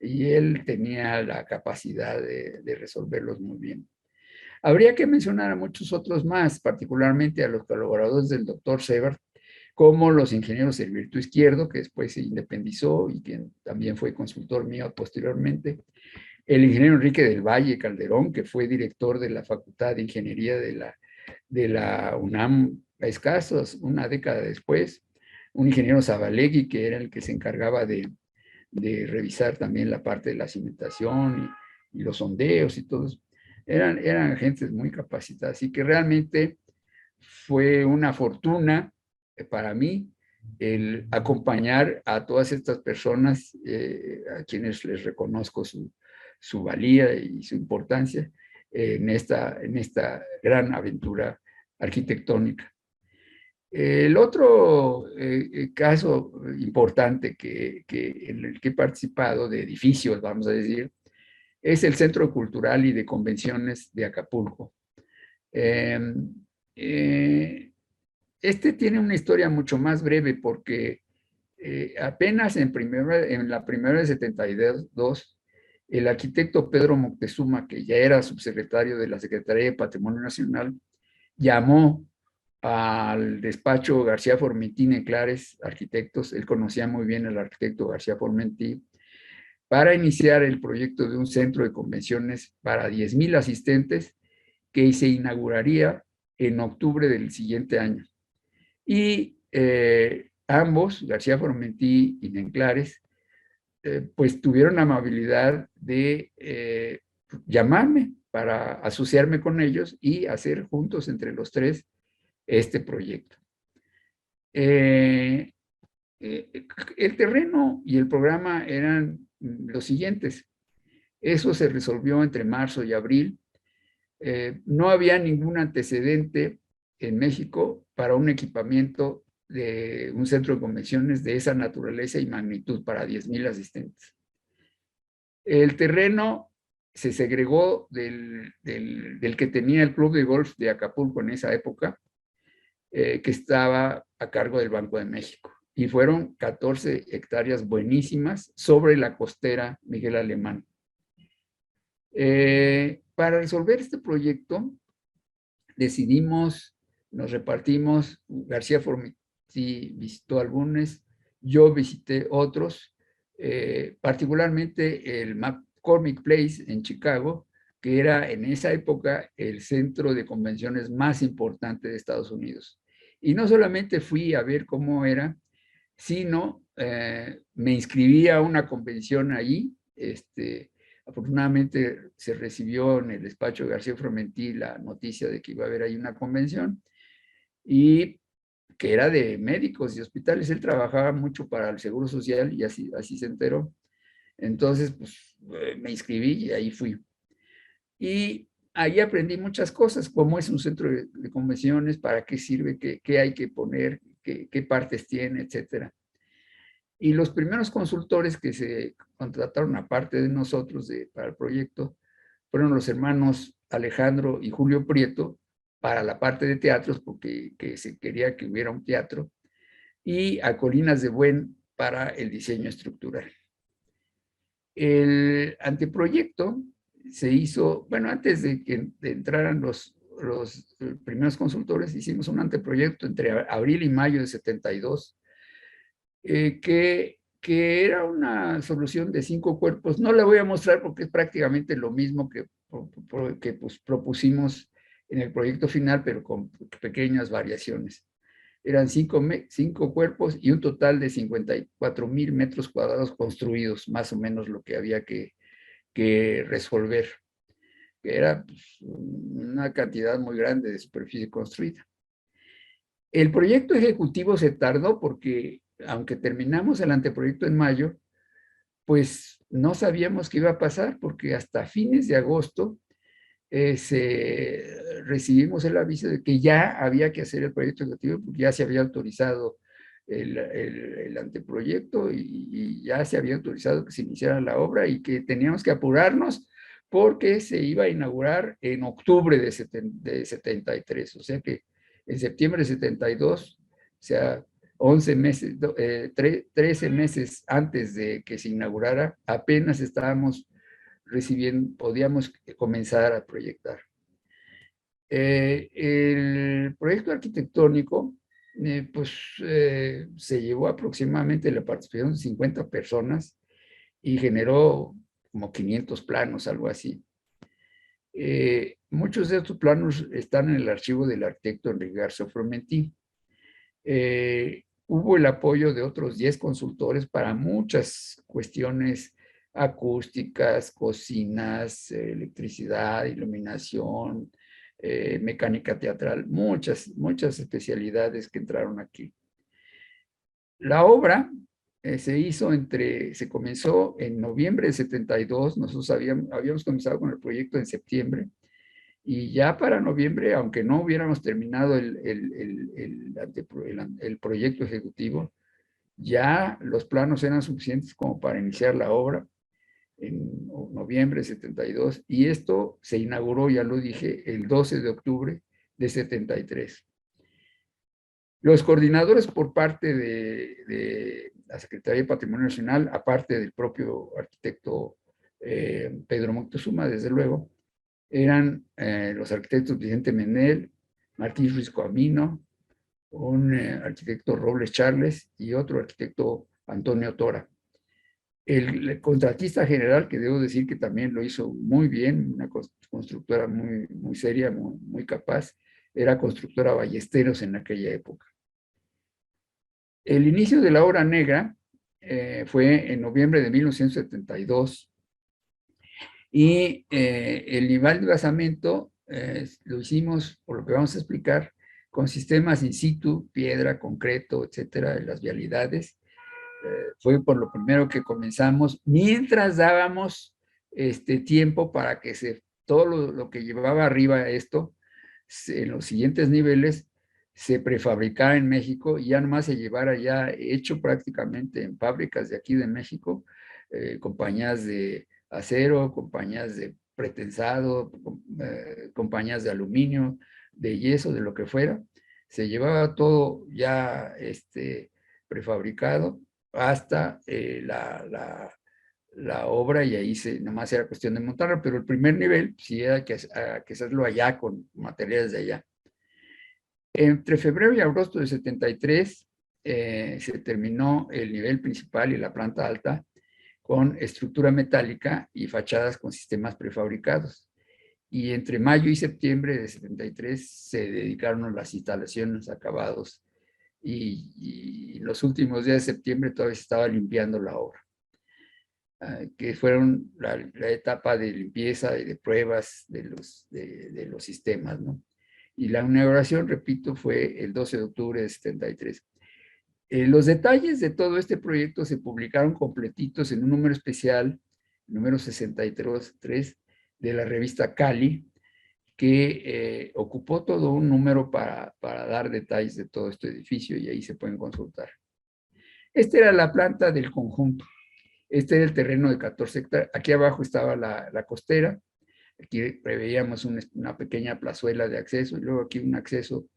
y él tenía la capacidad de resolverlos muy bien. Habría que mencionar a muchos otros más, particularmente a los colaboradores del doctor Sebert, como los ingenieros Hervirto Izquierdo, que después se independizó y quien también fue consultor mío posteriormente, el ingeniero Enrique del Valle Calderón, que fue director de la Facultad de Ingeniería de la UNAM a escasos una década después, un ingeniero Zabalegui, que era el que se encargaba de revisar también la parte de la cimentación y los sondeos y todos. Eran gentes muy capacitadas y que realmente fue una fortuna para mí el acompañar a todas estas personas, a quienes les reconozco su valía y su importancia en esta gran aventura arquitectónica. El otro caso importante en el que he participado de edificios, vamos a decir, es el Centro Cultural y de Convenciones de Acapulco. Este tiene una historia mucho más breve porque apenas en la primavera de 72, el arquitecto Pedro Moctezuma, que ya era subsecretario de la Secretaría de Patrimonio Nacional, llamó al despacho García Formentí en Clares, arquitectos. Él conocía muy bien al arquitecto García Formentí, para iniciar el proyecto de un centro de convenciones para 10,000 asistentes que se inauguraría en octubre del siguiente año. Y ambos, García Formentí y Nenclares, pues tuvieron la amabilidad de llamarme para asociarme con ellos y hacer juntos entre los tres este proyecto. El terreno y el programa eran los siguientes. Eso se resolvió entre marzo y abril. No había ningún antecedente en México para un equipamiento de un centro de convenciones de esa naturaleza y magnitud para 10,000 asistentes. El terreno se segregó del que tenía el Club de Golf de Acapulco en esa época, que estaba a cargo del Banco de México. Y fueron 14 hectáreas buenísimas sobre la costera Miguel Alemán. Para resolver este proyecto, nos repartimos, García Formentí visitó algunos, yo visité otros, particularmente el McCormick Place en Chicago, que era en esa época el centro de convenciones más importante de Estados Unidos. Y no solamente fui a ver cómo era, sino me inscribí a una convención allí. Afortunadamente se recibió en el despacho de García Formentí la noticia de que iba a haber ahí una convención y que era de médicos y hospitales. Él trabajaba mucho para el Seguro Social y así se enteró. Entonces, pues me inscribí y ahí fui. Y ahí aprendí muchas cosas, cómo es un centro de convenciones, para qué sirve, qué hay que poner, qué partes tiene, etcétera. Y los primeros consultores que se contrataron aparte de nosotros para el proyecto fueron los hermanos Alejandro y Julio Prieto para la parte de teatros, porque se quería que hubiera un teatro, y a Colinas de Buen para el diseño estructural. El anteproyecto se hizo, bueno, antes de que entraran los primeros consultores, hicimos un anteproyecto entre abril y mayo de 72, que era una solución de 5 cuerpos. No la voy a mostrar porque es prácticamente lo mismo que pues, propusimos en el proyecto final, pero con pequeñas variaciones. Eran 5 cuerpos y un total de 54,000 metros cuadrados construidos, más o menos lo que había que resolver, que era pues, una cantidad muy grande de superficie construida. El proyecto ejecutivo se tardó porque, aunque terminamos el anteproyecto en mayo, pues no sabíamos qué iba a pasar, porque hasta fines de agosto recibimos el aviso de que ya había que hacer el proyecto ejecutivo, porque ya se había autorizado el anteproyecto y ya se había autorizado que se iniciara la obra y que teníamos que apurarnos porque se iba a inaugurar en octubre de 73, o sea que en septiembre de 72, o sea, 11 meses, 13 meses antes de que se inaugurara, apenas estábamos recibiendo, podíamos comenzar a proyectar. El proyecto arquitectónico, pues se llevó aproximadamente la participación de 50 personas y generó como 500 planos, algo así. Muchos de estos planos están en el archivo del arquitecto Enrique García Formentí. Hubo el apoyo de otros 10 consultores para muchas cuestiones acústicas, cocinas, electricidad, iluminación, mecánica teatral, muchas especialidades que entraron aquí. La obra se comenzó en noviembre de 72, nosotros habíamos comenzado con el proyecto en septiembre, y ya para noviembre, aunque no hubiéramos terminado el proyecto ejecutivo, ya los planos eran suficientes como para iniciar la obra en noviembre de 72, y esto se inauguró, ya lo dije, el 12 de octubre de 73. Los coordinadores por parte de la Secretaría de Patrimonio Nacional, aparte del propio arquitecto Pedro Moctezuma, desde luego, eran los arquitectos Vicente Menel, Martí Ruiz Coamino, un arquitecto Robles Charles y otro arquitecto Antonio Tora. El contratista general, que debo decir que también lo hizo muy bien, una constructora muy seria, muy capaz, era Constructora Ballesteros en aquella época. El inicio de la obra negra fue en noviembre de 1972, y el nivel de basamento lo hicimos, por lo que vamos a explicar, con sistemas in situ, piedra, concreto, etcétera, en las vialidades. Fue por lo primero que comenzamos, mientras dábamos tiempo para que todo lo que llevaba arriba esto, en los siguientes niveles, se prefabricara en México y ya nomás se llevara ya hecho prácticamente en fábricas de aquí de México, compañías de acero, compañías de pretensado, compañías de aluminio, de yeso, de lo que fuera. Se llevaba todo ya prefabricado hasta la obra y ahí nomás era cuestión de montarla, pero el primer nivel sí era que hacerlo allá con materiales de allá. Entre febrero y agosto de 73 se terminó el nivel principal y la planta alta con estructura metálica y fachadas con sistemas prefabricados. Y entre mayo y septiembre de 73 se dedicaron a las instalaciones, acabados, y los últimos días de septiembre todavía se estaba limpiando la obra, que fueron la etapa de limpieza y de pruebas de los sistemas, ¿no? Y la inauguración, repito, fue el 12 de octubre de 73. Los detalles de todo este proyecto se publicaron completitos en un número especial, número 63, de la revista Cali, que ocupó todo un número para dar detalles de todo este edificio y ahí se pueden consultar. Esta era la planta del conjunto. Este era el terreno de 14 hectáreas. Aquí abajo estaba la costera. Aquí preveíamos una pequeña plazuela de acceso y luego aquí un acceso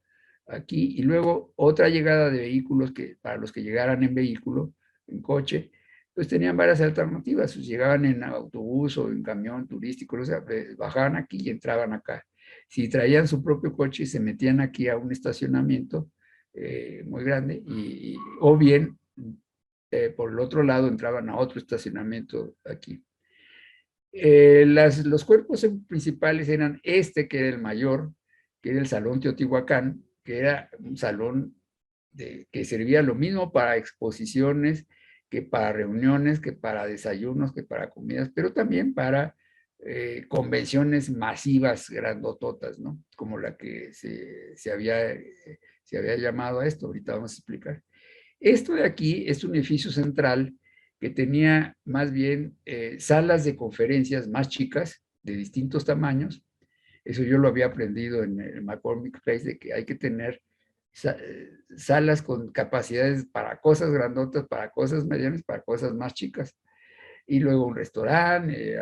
aquí y luego otra llegada de vehículos que para los que llegaran en vehículo, en coche, pues tenían varias alternativas. Pues llegaban en autobús o en camión turístico, o sea, bajaban aquí y entraban acá. Si traían su propio coche, se metían aquí a un estacionamiento muy grande o bien por el otro lado entraban a otro estacionamiento aquí. Los cuerpos principales eran que era el mayor, que era el Salón Teotihuacán, que era un salón que servía lo mismo para exposiciones, que para reuniones, que para desayunos, que para comidas, pero también para convenciones masivas, grandototas, ¿no? Como la que se había llamado a esto, ahorita vamos a explicar. Esto de aquí es un edificio central que tenía más bien salas de conferencias más chicas, de distintos tamaños. Eso yo lo había aprendido en el McCormick Place, de que hay que tener salas con capacidades para cosas grandotas, para cosas medianas, para cosas más chicas. Y luego un restaurante,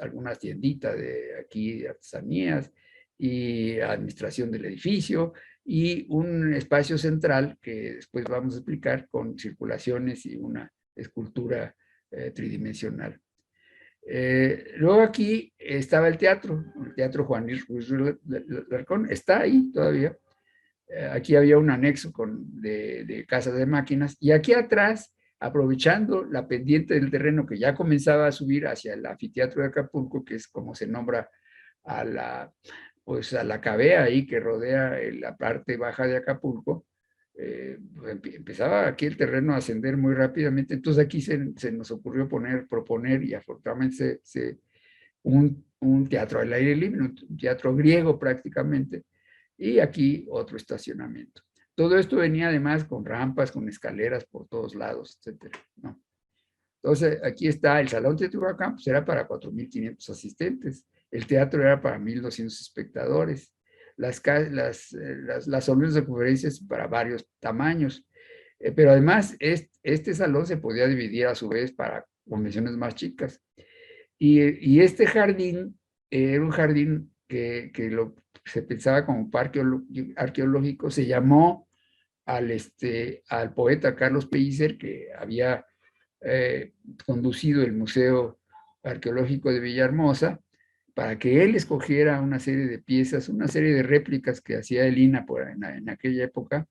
algunas tienditas de aquí, de artesanías, y administración del edificio, y un espacio central que después vamos a explicar con circulaciones y una escultura tridimensional. Luego aquí estaba el teatro Juan Luis Larcón, está ahí todavía. Aquí había un anexo de casas de máquinas, y aquí atrás, aprovechando la pendiente del terreno que ya comenzaba a subir hacia el anfiteatro de Acapulco, que es como se nombra a la cavea ahí que rodea la parte baja de Acapulco, empezaba aquí el terreno a ascender muy rápidamente. Entonces aquí se nos ocurrió proponer, y afortunadamente un teatro al aire libre, un teatro griego prácticamente, y aquí otro estacionamiento. Todo esto venía además con rampas, con escaleras por todos lados, etcétera, ¿no? Entonces, aquí está el Salón Teotihuacán, pues era para 4,500 asistentes. El teatro era para 1,200 espectadores. Las salones de conferencias para varios tamaños. Pero además, este salón se podía dividir a su vez para convenciones más chicas. Y este jardín era un jardín que se pensaba como parque arqueológico. Se llamó al poeta Carlos Pellicer, que había conducido el Museo Arqueológico de Villahermosa, para que él escogiera una serie de piezas, una serie de réplicas que hacía el INAH en aquella época,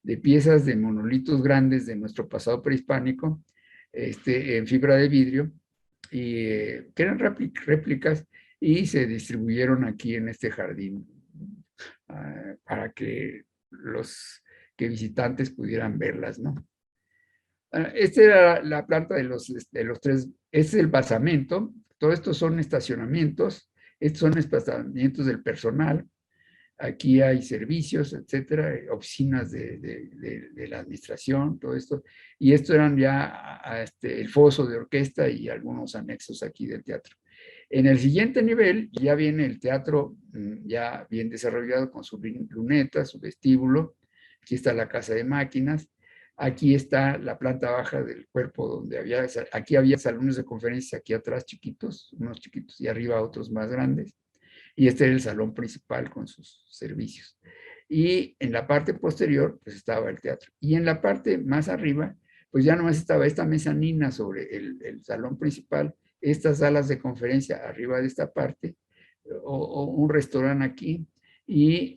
de piezas de monolitos grandes de nuestro pasado prehispánico, en fibra de vidrio, y que eran réplicas, y se distribuyeron aquí en este jardín para que los visitantes pudieran verlas, ¿no? Esta era la planta de los tres. Este es el basamento. Todo esto son estacionamientos. Estos son estacionamientos del personal. Aquí hay servicios, etcétera, oficinas de la administración, todo esto. Y esto eran ya el foso de orquesta y algunos anexos aquí del teatro. En el siguiente nivel ya viene el teatro ya bien desarrollado con su luneta, su vestíbulo. Aquí está la casa de máquinas. Aquí está la planta baja del cuerpo donde aquí había salones de conferencias aquí atrás chiquitos, unos chiquitos y arriba otros más grandes. Y este era el salón principal con sus servicios. Y en la parte posterior pues estaba el teatro. Y en la parte más arriba pues ya nomás estaba esta mezanina sobre el salón principal, estas salas de conferencia arriba de esta parte, o un restaurante aquí, y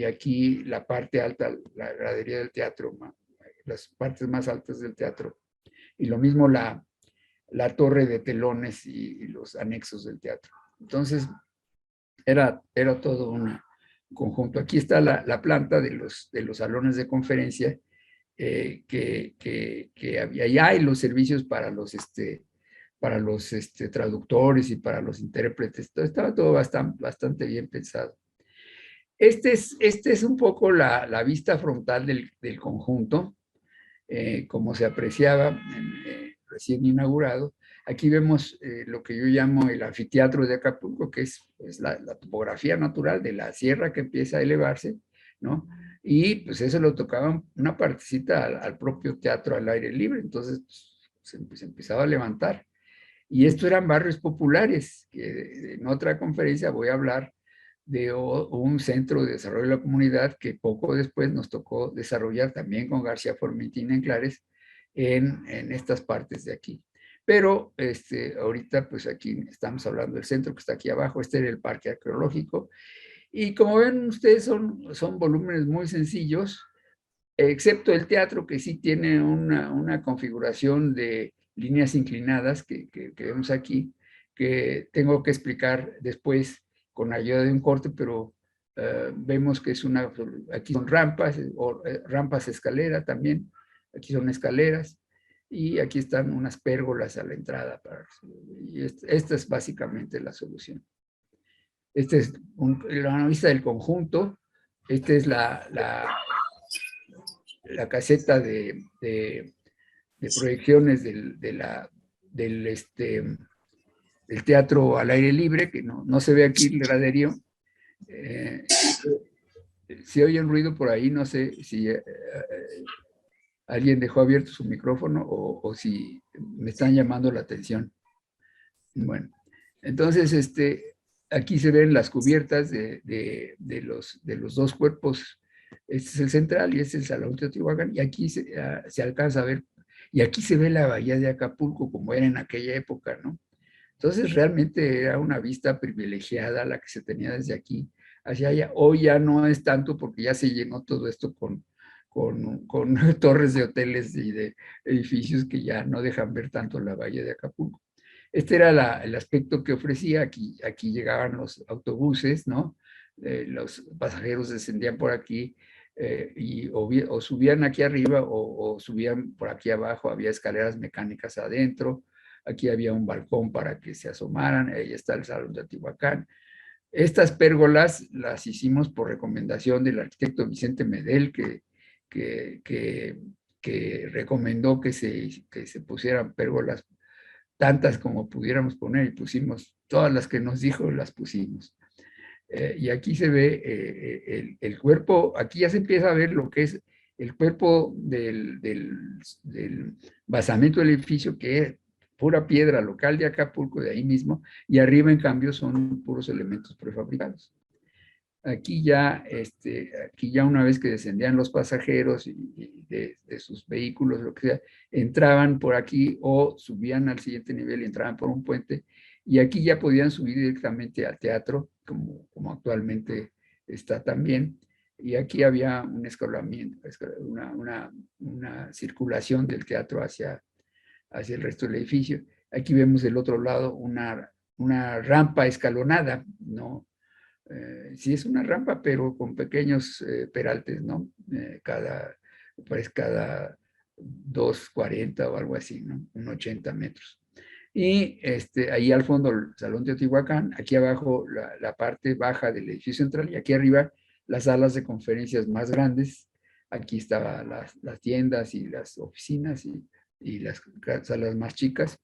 aquí la parte alta, la gradería del teatro, las partes más altas del teatro. Y lo mismo la torre de telones y los anexos del teatro. Entonces, era todo un conjunto. Aquí está la planta de los salones de conferencia que había allá, y los servicios para los traductores y para los intérpretes. Estaba todo bastante bien pensado. Este es un poco la vista frontal del conjunto, como se apreciaba recién inaugurado. Aquí vemos lo que yo llamo el anfiteatro de Acapulco, que es la topografía natural de la sierra que empieza a elevarse, ¿no? Y pues eso lo tocaba una partecita al propio teatro al aire libre, entonces pues, se empezaba a levantar. Y esto eran barrios populares, que en otra conferencia voy a hablar de un centro de desarrollo de la comunidad que poco después nos tocó desarrollar también con García Formentina en Clares en estas partes de aquí. Pero ahorita pues aquí estamos hablando del centro que está aquí abajo, este era el parque arqueológico, y como ven ustedes son volúmenes muy sencillos, excepto el teatro que sí tiene una configuración de líneas inclinadas que vemos aquí, que tengo que explicar después con ayuda de un corte, pero vemos que aquí son rampas, rampas escalera también, aquí son escaleras, y aquí están unas pérgolas a la entrada. Y esta es básicamente la solución. Esta es la vista del conjunto, esta es la caseta de proyecciones del teatro al aire libre, que no se ve aquí el graderío. Si oye un ruido por ahí, no sé si alguien dejó abierto su micrófono o si me están llamando la atención. Bueno, entonces aquí se ven las cubiertas de los dos cuerpos. Este es el central y este es el Salón Teotihuacán, y aquí se alcanza a ver, y aquí se ve la bahía de Acapulco como era en aquella época, ¿no? Entonces realmente era una vista privilegiada la que se tenía desde aquí hacia allá. Hoy ya no es tanto porque ya se llenó todo esto con torres de hoteles y de edificios que ya no dejan ver tanto la bahía de Acapulco. Este era el aspecto que ofrecía. Aquí llegaban los autobuses, ¿no? Los pasajeros descendían por aquí o subían aquí arriba o subían por aquí abajo. Había escaleras mecánicas adentro. Aquí había un balcón para que se asomaran. Ahí está el Salón de Teotihuacán. Estas pérgolas las hicimos por recomendación del arquitecto Vicente Medel, que recomendó que se pusieran pérgolas tantas como pudiéramos poner, y pusimos todas las que nos dijo, las pusimos. Y aquí se ve el cuerpo, aquí ya se empieza a ver lo que es el cuerpo del basamento del edificio, que es pura piedra local de Acapulco, de ahí mismo, y arriba en cambio son puros elementos prefabricados. Aquí ya una vez que descendían los pasajeros de sus vehículos, lo que sea, entraban por aquí o subían al siguiente nivel y entraban por un puente, y aquí ya podían subir directamente al teatro, como actualmente está también, y aquí había un escalamiento, una circulación del teatro hacia el resto del edificio. Aquí vemos del otro lado una rampa escalonada, ¿no? Sí es una rampa, pero con pequeños peraltes, ¿no? Cada 2,40 o algo así, ¿no? 80 metros. Y ahí al fondo el Salón Teotihuacán, aquí abajo la parte baja del edificio central y aquí arriba las salas de conferencias más grandes. Aquí estaban las tiendas y las oficinas y las salas más chicas.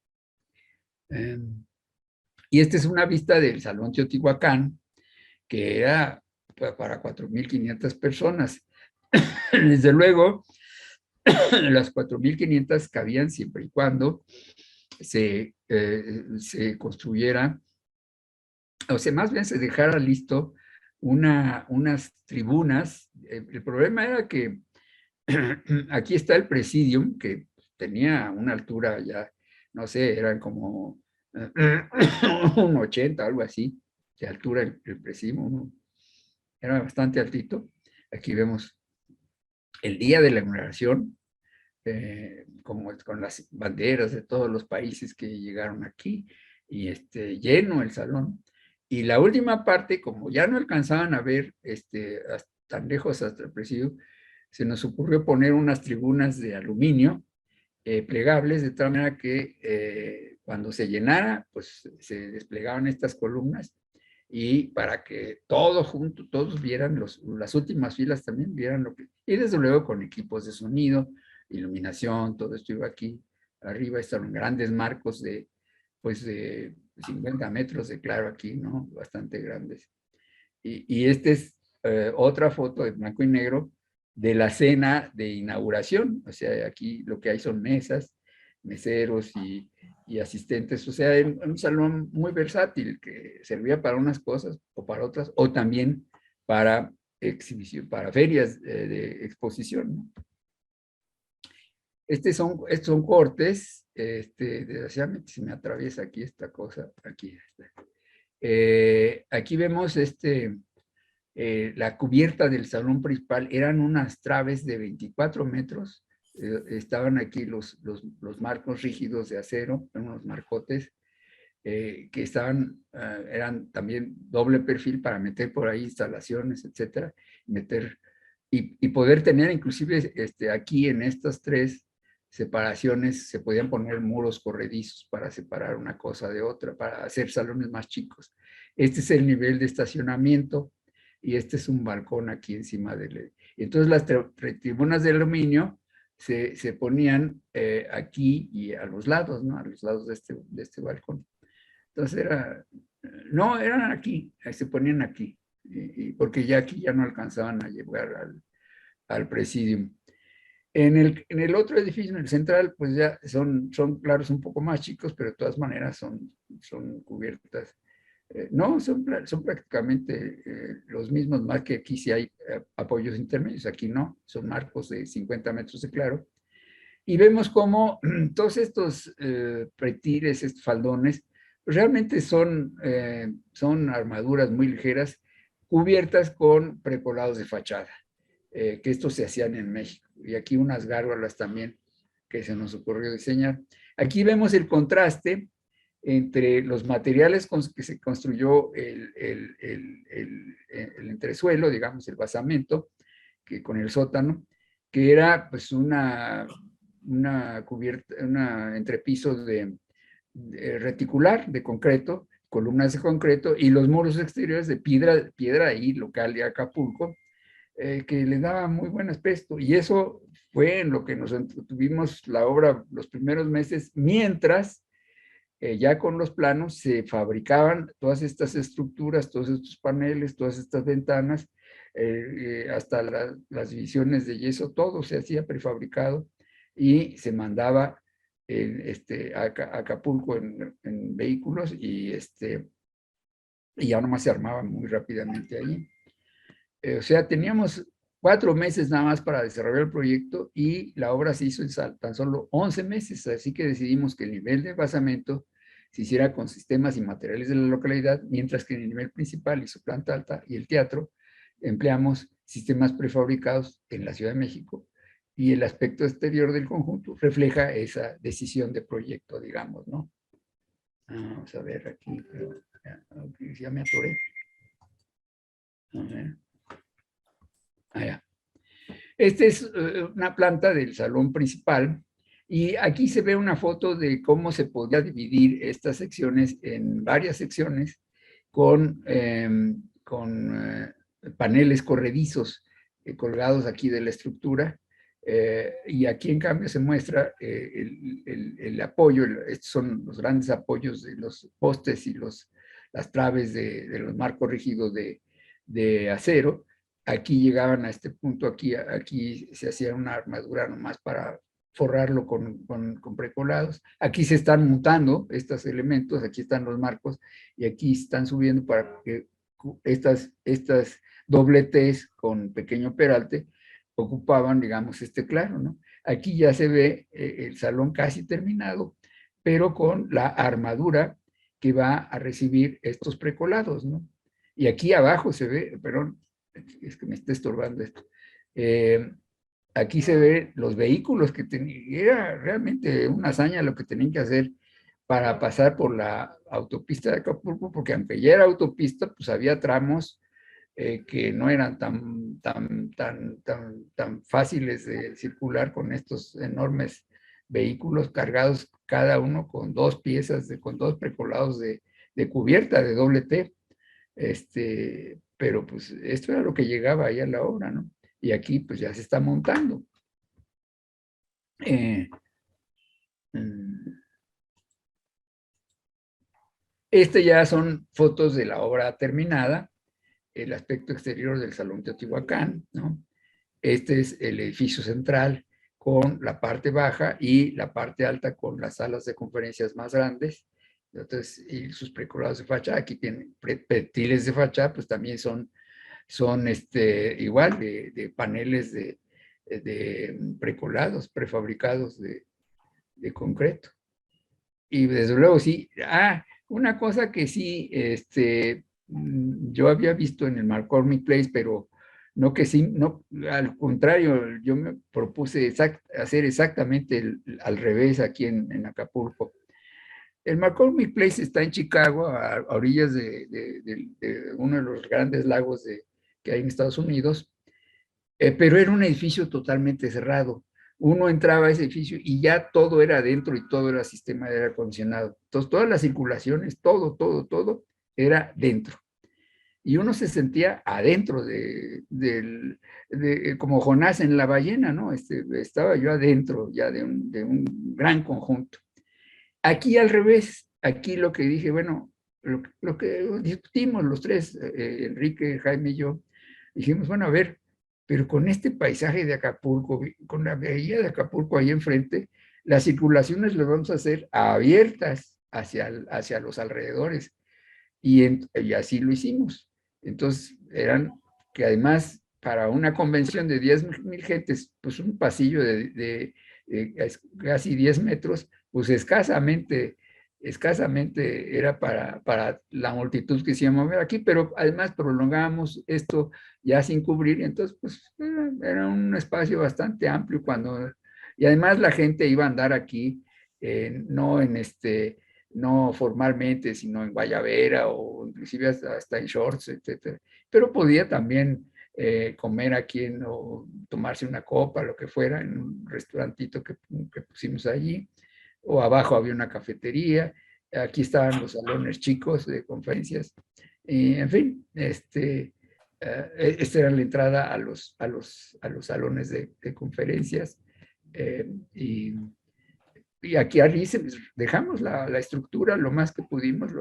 Y esta es una vista del Salón Teotihuacán, que era para 4.500 personas. Desde luego, las 4.500 cabían siempre y cuando se construyera, o sea, más bien se dejara listo unas tribunas. El problema era que aquí está el Presidium, que tenía una altura ya, no sé, eran como un 80, algo así, de altura el Presidium, era bastante altito. Aquí vemos el día de la inauguración, como con las banderas de todos los países que llegaron aquí, y lleno el salón. Y la última parte, como ya no alcanzaban a ver hasta, tan lejos hasta el presidio, se nos ocurrió poner unas tribunas de aluminio plegables, de tal manera que cuando se llenara, pues se desplegaban estas columnas y para que todos juntos, todos vieran, las últimas filas también vieran lo que... Y desde luego con equipos de sonido, iluminación, todo esto iba aquí. Arriba estaban grandes marcos pues de 50 metros de claro aquí, ¿no? Bastante grandes. Y esta es otra foto de blanco y negro de la cena de inauguración. O sea, aquí lo que hay son mesas, meseros y asistentes. O sea, en un salón muy versátil que servía para unas cosas o para otras, o también para exhibición, para ferias de exposición, ¿no? Estos son cortes, desgraciadamente se me atraviesa aquí esta cosa, aquí está. Aquí vemos la cubierta del salón principal, eran unas traves de 24 metros, estaban aquí los marcos rígidos de acero, unos marcotes, que eran también doble perfil para meter por ahí instalaciones, etcétera, y poder tener inclusive aquí en estas tres separaciones se podían poner muros corredizos para separar una cosa de otra, para hacer salones más chicos. Este es el nivel de estacionamiento y este es un balcón aquí encima del... Entonces las tribunas de aluminio se ponían aquí y a los lados, ¿no? A los lados de este balcón. Entonces no, eran aquí, se ponían aquí, porque ya aquí ya no alcanzaban a llegar al presidium. En el otro edificio, en el central, pues ya son claros un poco más chicos, pero de todas maneras son cubiertas. No, son prácticamente los mismos, más que aquí sí hay apoyos intermedios, aquí no, son marcos de 50 metros de claro. Y vemos cómo todos estos pretires, estos faldones, realmente son armaduras muy ligeras, cubiertas con precolados de fachada, que estos se hacían en México. Y aquí unas gárgolas también que se nos ocurrió diseñar. Aquí vemos el contraste entre los materiales con que se construyó el entresuelo, digamos, el basamento, que con el sótano, que era pues una cubierta, una entrepiso de reticular de concreto, columnas de concreto y los muros exteriores de piedra ahí local de Acapulco, que le daba muy buen aspecto. Y eso fue en lo que nos tuvimos la obra los primeros meses, mientras ya con los planos se fabricaban todas estas estructuras, todos estos paneles, todas estas ventanas, hasta las divisiones de yeso, todo se hacía prefabricado y se mandaba a Acapulco en vehículos y ya nomás se armaba muy rápidamente allí. O sea, teníamos 4 meses nada más para desarrollar el proyecto y la obra se hizo en tan solo 11 meses, así que decidimos que el nivel de basamento se hiciera con sistemas y materiales de la localidad, mientras que en el nivel principal y su planta alta y el teatro empleamos sistemas prefabricados en la Ciudad de México y el aspecto exterior del conjunto refleja esa decisión de proyecto, digamos, ¿no? Vamos a ver aquí, ya me atoré. A ver. Allá. Esta es una planta del salón principal Y aquí se ve una foto de cómo se podía dividir estas secciones en varias secciones con paneles corredizos colgados aquí de la estructura. Y aquí en cambio se muestra el apoyo, estos son los grandes apoyos de los postes y las traves de los marcos rígidos de acero. Aquí llegaban a este punto, aquí se hacía una armadura nomás para forrarlo con precolados. Aquí se están montando estos elementos, aquí están los marcos y aquí están subiendo para que estas dobletes con pequeño peralte ocupaban, digamos, este claro, ¿no? Aquí ya se ve el salón casi terminado, pero con la armadura que va a recibir estos precolados, ¿no? Y aquí abajo se ve, perdón, es que me está estorbando esto. Aquí se ve los vehículos que tenían, era realmente una hazaña lo que tenían que hacer para pasar por la autopista de Acapulco, porque aunque ya era autopista, pues había tramos que no eran tan fáciles de circular con estos enormes vehículos cargados cada uno con dos piezas, con dos precolados de cubierta de doble T. Pero pues esto era lo que llegaba ahí a la obra, ¿no? Y aquí pues ya se está montando. Ya son fotos de la obra terminada, el aspecto exterior del Salón Teotihuacán, ¿no? Este es el edificio central con la parte baja y la parte alta con las salas de conferencias más grandes. Entonces, y sus precolados de fachada, aquí tienen petiles de fachada, pues también son igual de paneles de precolados, prefabricados de concreto. Y desde luego sí, una cosa que sí, yo había visto en el McCormick Place, pero no que sí, no, al contrario, yo me propuse hacer exactamente al revés aquí en Acapulco. El McCormick Place está en Chicago, a orillas de uno de los grandes lagos que hay en Estados Unidos, pero era un edificio totalmente cerrado. Uno entraba a ese edificio y ya todo era adentro y todo era sistema de aire acondicionado. Entonces, todas las circulaciones, todo era dentro. Y uno se sentía adentro como Jonás en la ballena, ¿no? Estaba yo adentro ya de un gran conjunto. Aquí al revés, aquí lo que dije, bueno, lo que discutimos los tres, Enrique, Jaime y yo, dijimos, bueno, a ver, pero con este paisaje de Acapulco, con la bahía de Acapulco ahí enfrente, las circulaciones las vamos a hacer abiertas hacia los alrededores. Y así lo hicimos. Entonces, que además, para una convención de 10,000 gentes, pues un pasillo de casi 10 metros, pues escasamente era para la multitud que se iba a mover aquí, pero además prolongamos esto ya sin cubrir, entonces pues era un espacio bastante amplio y además la gente iba a andar aquí, no formalmente, sino en guayabera o inclusive hasta en shorts, etcétera. Pero podía también comer aquí o tomarse una copa, lo que fuera, en un restaurantito que pusimos allí, o abajo había una cafetería, aquí estaban los salones chicos de conferencias, y en fin, esta era la entrada a los salones de conferencias, y aquí dejamos la estructura lo más que pudimos,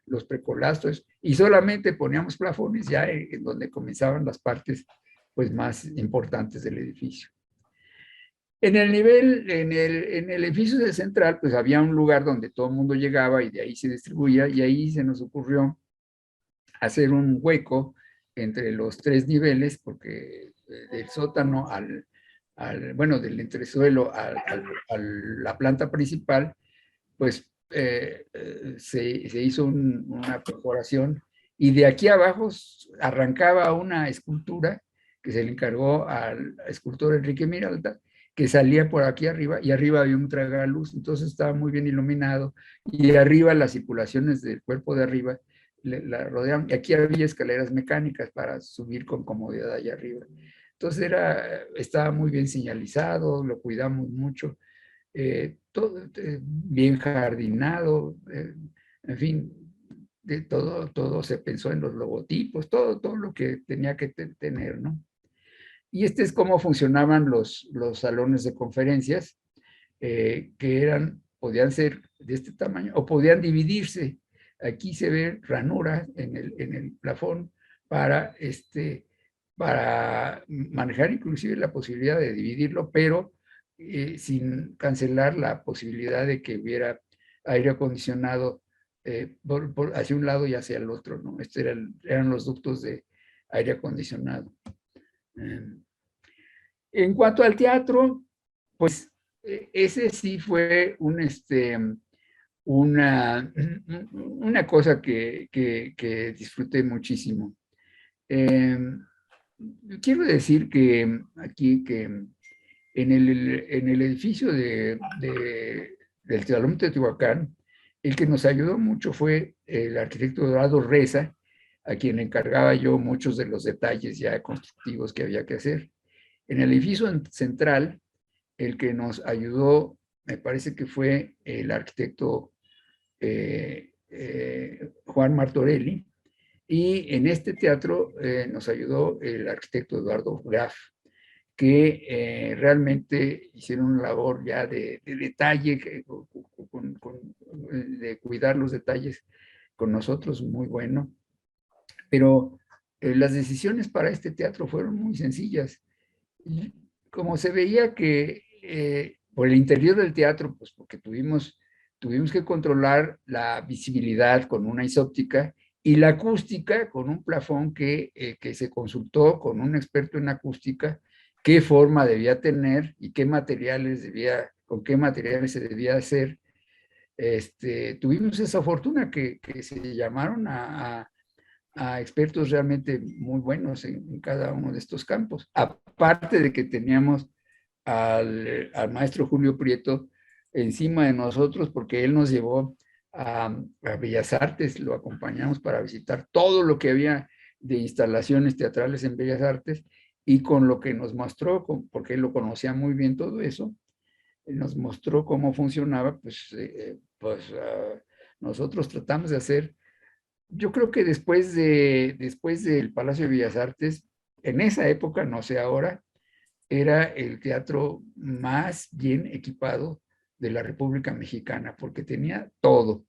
los precolastros, y solamente poníamos plafones ya en donde comenzaban las partes pues, más importantes del edificio. En el edificio central, pues había un lugar donde todo el mundo llegaba y de ahí se distribuía, y ahí se nos ocurrió hacer un hueco entre los tres niveles, porque del sótano del entresuelo a la planta principal, pues se hizo una perforación, y de aquí abajo arrancaba una escultura que se le encargó al escultor Enrique Miralta, que salía por aquí arriba, y arriba había un tragaluz, entonces estaba muy bien iluminado, y arriba las circulaciones del cuerpo de arriba la rodeaban, y aquí había escaleras mecánicas para subir con comodidad allá arriba. Entonces estaba muy bien señalizado, lo cuidamos mucho. todo bien jardinado, en fin, de todo se pensó en los logotipos, todo lo que tenía que tener, ¿no? Y este es cómo funcionaban los salones de conferencias, que podían ser de este tamaño o podían dividirse. Aquí se ven ranuras en el plafón para, para manejar inclusive la posibilidad de dividirlo, pero sin cancelar la posibilidad de que hubiera aire acondicionado hacia un lado y hacia el otro, ¿no? Estos eran los ductos de aire acondicionado. En cuanto al teatro, pues ese sí fue una cosa que disfruté muchísimo. Quiero decir que aquí que en el edificio del Salón Teotihuacán, el que nos ayudó mucho fue el arquitecto Dorado Reza, a quien encargaba yo muchos de los detalles ya constructivos que había que hacer. En el edificio central, el que nos ayudó, me parece que fue el arquitecto Juan Martorelli, y en este teatro nos ayudó el arquitecto Eduardo Graf, que realmente hicieron una labor ya de detalle, de cuidar los detalles con nosotros, muy bueno. Pero las decisiones para este teatro fueron muy sencillas. Y como se veía que por el interior del teatro, pues porque tuvimos que controlar la visibilidad con una isóptica y la acústica con un plafón que se consultó con un experto en acústica qué forma debía tener y con qué materiales se debía hacer. Tuvimos esa fortuna que se llamaron a expertos realmente muy buenos en cada uno de estos campos. Aparte de que teníamos al maestro Julio Prieto encima de nosotros, porque él nos llevó a Bellas Artes, lo acompañamos para visitar todo lo que había de instalaciones teatrales en Bellas Artes, y con lo que nos mostró, porque él lo conocía muy bien todo eso, nos mostró cómo funcionaba, nosotros tratamos de hacer. Yo creo que después del Palacio de Bellas Artes, en esa época, no sé ahora, era el teatro más bien equipado de la República Mexicana, porque tenía todo.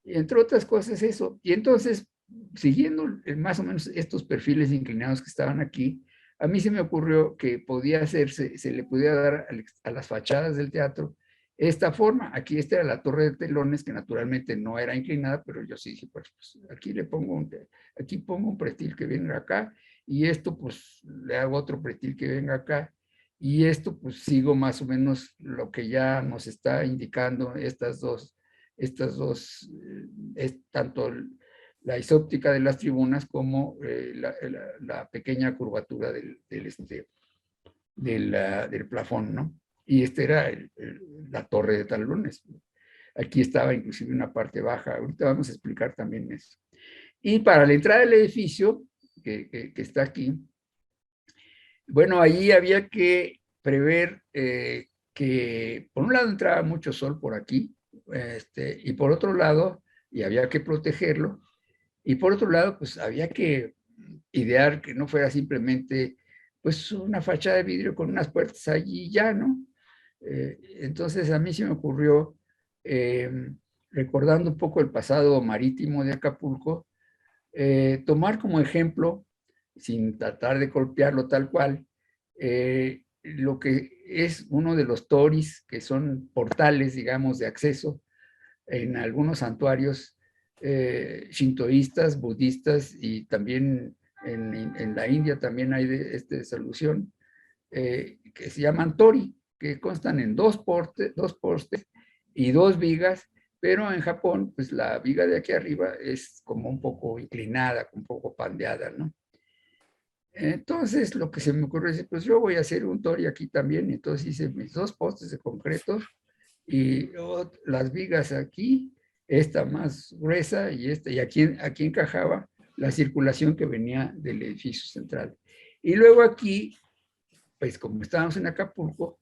Y entre otras cosas eso. Y entonces, siguiendo más o menos estos perfiles inclinados que estaban aquí, a mí se me ocurrió que podía hacerse, se le podía dar a las fachadas del teatro esta forma. Aquí esta era la torre de telones, que naturalmente no era inclinada, pero yo sí dije, pues aquí aquí pongo un pretil que venga acá, y esto pues le hago otro pretil que venga acá, y esto pues sigo más o menos lo que ya nos está indicando estas dos, tanto la isóptica de las tribunas como la pequeña curvatura del plafón, ¿no? Y era la torre de talones. Aquí estaba inclusive una parte baja. Ahorita vamos a explicar también eso. Y para la entrada del edificio, que está aquí, bueno, ahí había que prever que por un lado entraba mucho sol por aquí, y por otro lado, y había que protegerlo, y por otro lado, pues había que idear que no fuera simplemente pues una fachada de vidrio con unas puertas allí y ya, ¿no? Entonces a mí se me ocurrió, recordando un poco el pasado marítimo de Acapulco, tomar como ejemplo, sin tratar de golpearlo tal cual, lo que es uno de los toris, que son portales, digamos, de acceso en algunos santuarios shintoístas, budistas, y también en la India también hay de solución, que se llaman tori, que constan en dos postes y dos vigas, pero en Japón, pues la viga de aquí arriba es como un poco inclinada, un poco pandeada, ¿no? Entonces, lo que se me ocurrió es, pues yo voy a hacer un tori aquí también. Entonces hice mis dos postes de concreto y las vigas aquí, esta más gruesa y esta, y aquí encajaba la circulación que venía del edificio central. Y luego aquí, pues como estábamos en Acapulco,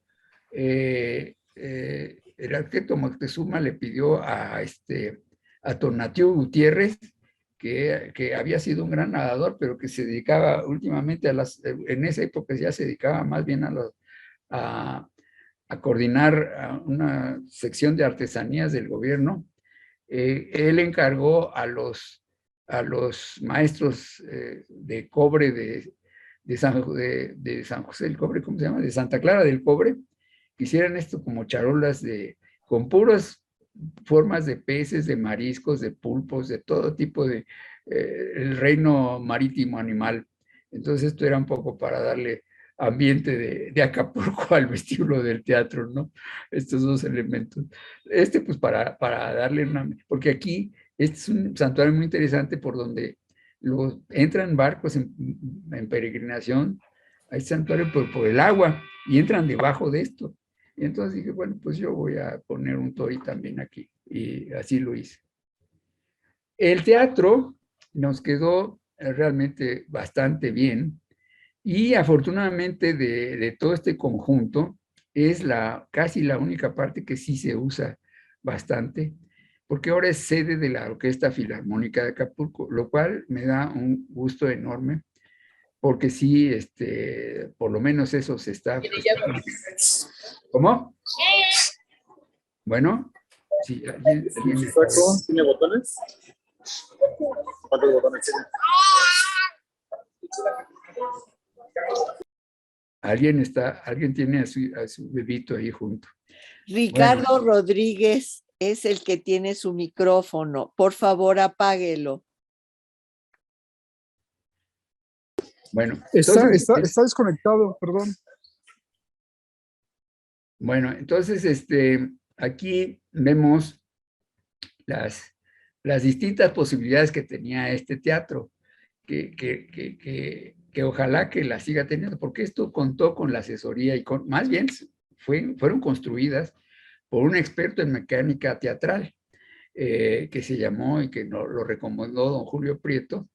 el arquitecto Moctezuma le pidió a Tonatiuh Gutiérrez, que había sido un gran nadador, pero que se dedicaba últimamente en esa época ya se dedicaba más bien a, a coordinar a una sección de artesanías del gobierno. Él encargó a los maestros de cobre de San José del Cobre, ¿cómo se llama? De Santa Clara del Cobre, que hicieran esto como charolas con puras formas de peces, de mariscos, de pulpos, de todo tipo el reino marítimo animal. Entonces esto era un poco para darle ambiente de Acapulco al vestíbulo del teatro, ¿no? Estos dos elementos. Pues para darle porque aquí este es un santuario muy interesante por donde entran barcos en peregrinación a este santuario por el agua y entran debajo de esto. Y entonces dije, bueno, pues yo voy a poner un tori también aquí. Y así lo hice. El teatro nos quedó realmente bastante bien. Y afortunadamente de todo este conjunto es casi la única parte que sí se usa bastante, porque ahora es sede de la Orquesta Filarmónica de Acapulco, lo cual me da un gusto enorme, porque sí, por lo menos eso se está... ¿Cómo? Bueno, sí, alguien ¿Tiene botones? ¿Cuántos botones tiene? alguien tiene a su bebito ahí junto. Ricardo Rodríguez es el que tiene su micrófono. Por favor, apáguelo. Bueno, Está desconectado, perdón. Bueno, entonces, aquí vemos las distintas posibilidades que tenía este teatro, que ojalá que la siga teniendo, porque esto contó con la asesoría y más bien fueron construidas por un experto en mecánica teatral, que se llamó y que lo recomendó don Julio Prieto,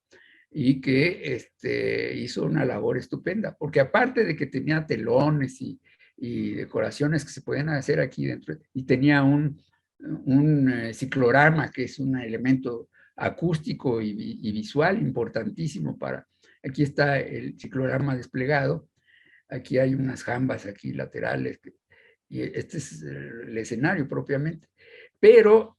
y que hizo una labor estupenda, porque aparte de que tenía telones y decoraciones que se podían hacer aquí dentro, y tenía un ciclorama, que es un elemento acústico y visual importantísimo aquí está el ciclorama desplegado, aquí hay unas jambas aquí laterales, y este es el escenario propiamente. Pero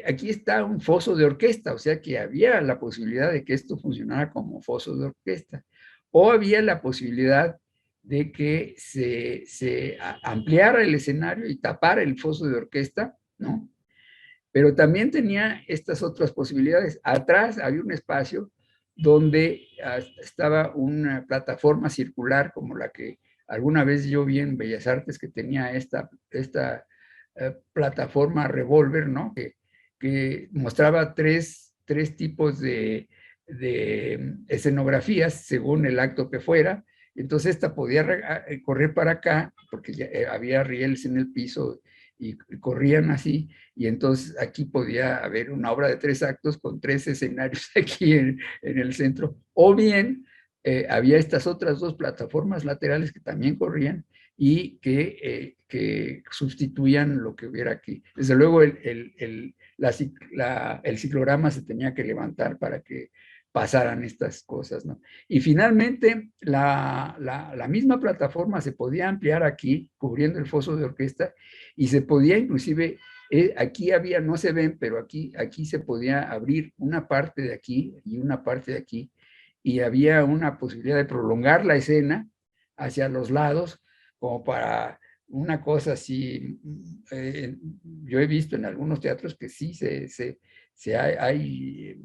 aquí está un foso de orquesta, o sea que había la posibilidad de que esto funcionara como foso de orquesta, o había la posibilidad de que se ampliara el escenario y tapara el foso de orquesta, ¿no? Pero también tenía estas otras posibilidades. Atrás había un espacio donde estaba una plataforma circular como la que alguna vez yo vi en Bellas Artes, que tenía esta plataforma revólver, ¿no? Que mostraba tres tipos de escenografías según el acto que fuera. Entonces esta podía correr para acá, porque ya, había rieles en el piso y corrían así, y entonces aquí podía haber una obra de 3 actos con 3 escenarios aquí en el centro, o bien había estas otras 2 plataformas laterales que también corrían y que sustituían lo que hubiera aquí. Desde luego el ciclorama se tenía que levantar para que pasaran estas cosas, ¿no? Y finalmente la misma plataforma se podía ampliar aquí, cubriendo el foso de orquesta, y se podía inclusive, aquí había, no se ven, pero aquí se podía abrir una parte de aquí y una parte de aquí, y había una posibilidad de prolongar la escena hacia los lados, como para una cosa así. Yo he visto en algunos teatros que sí hay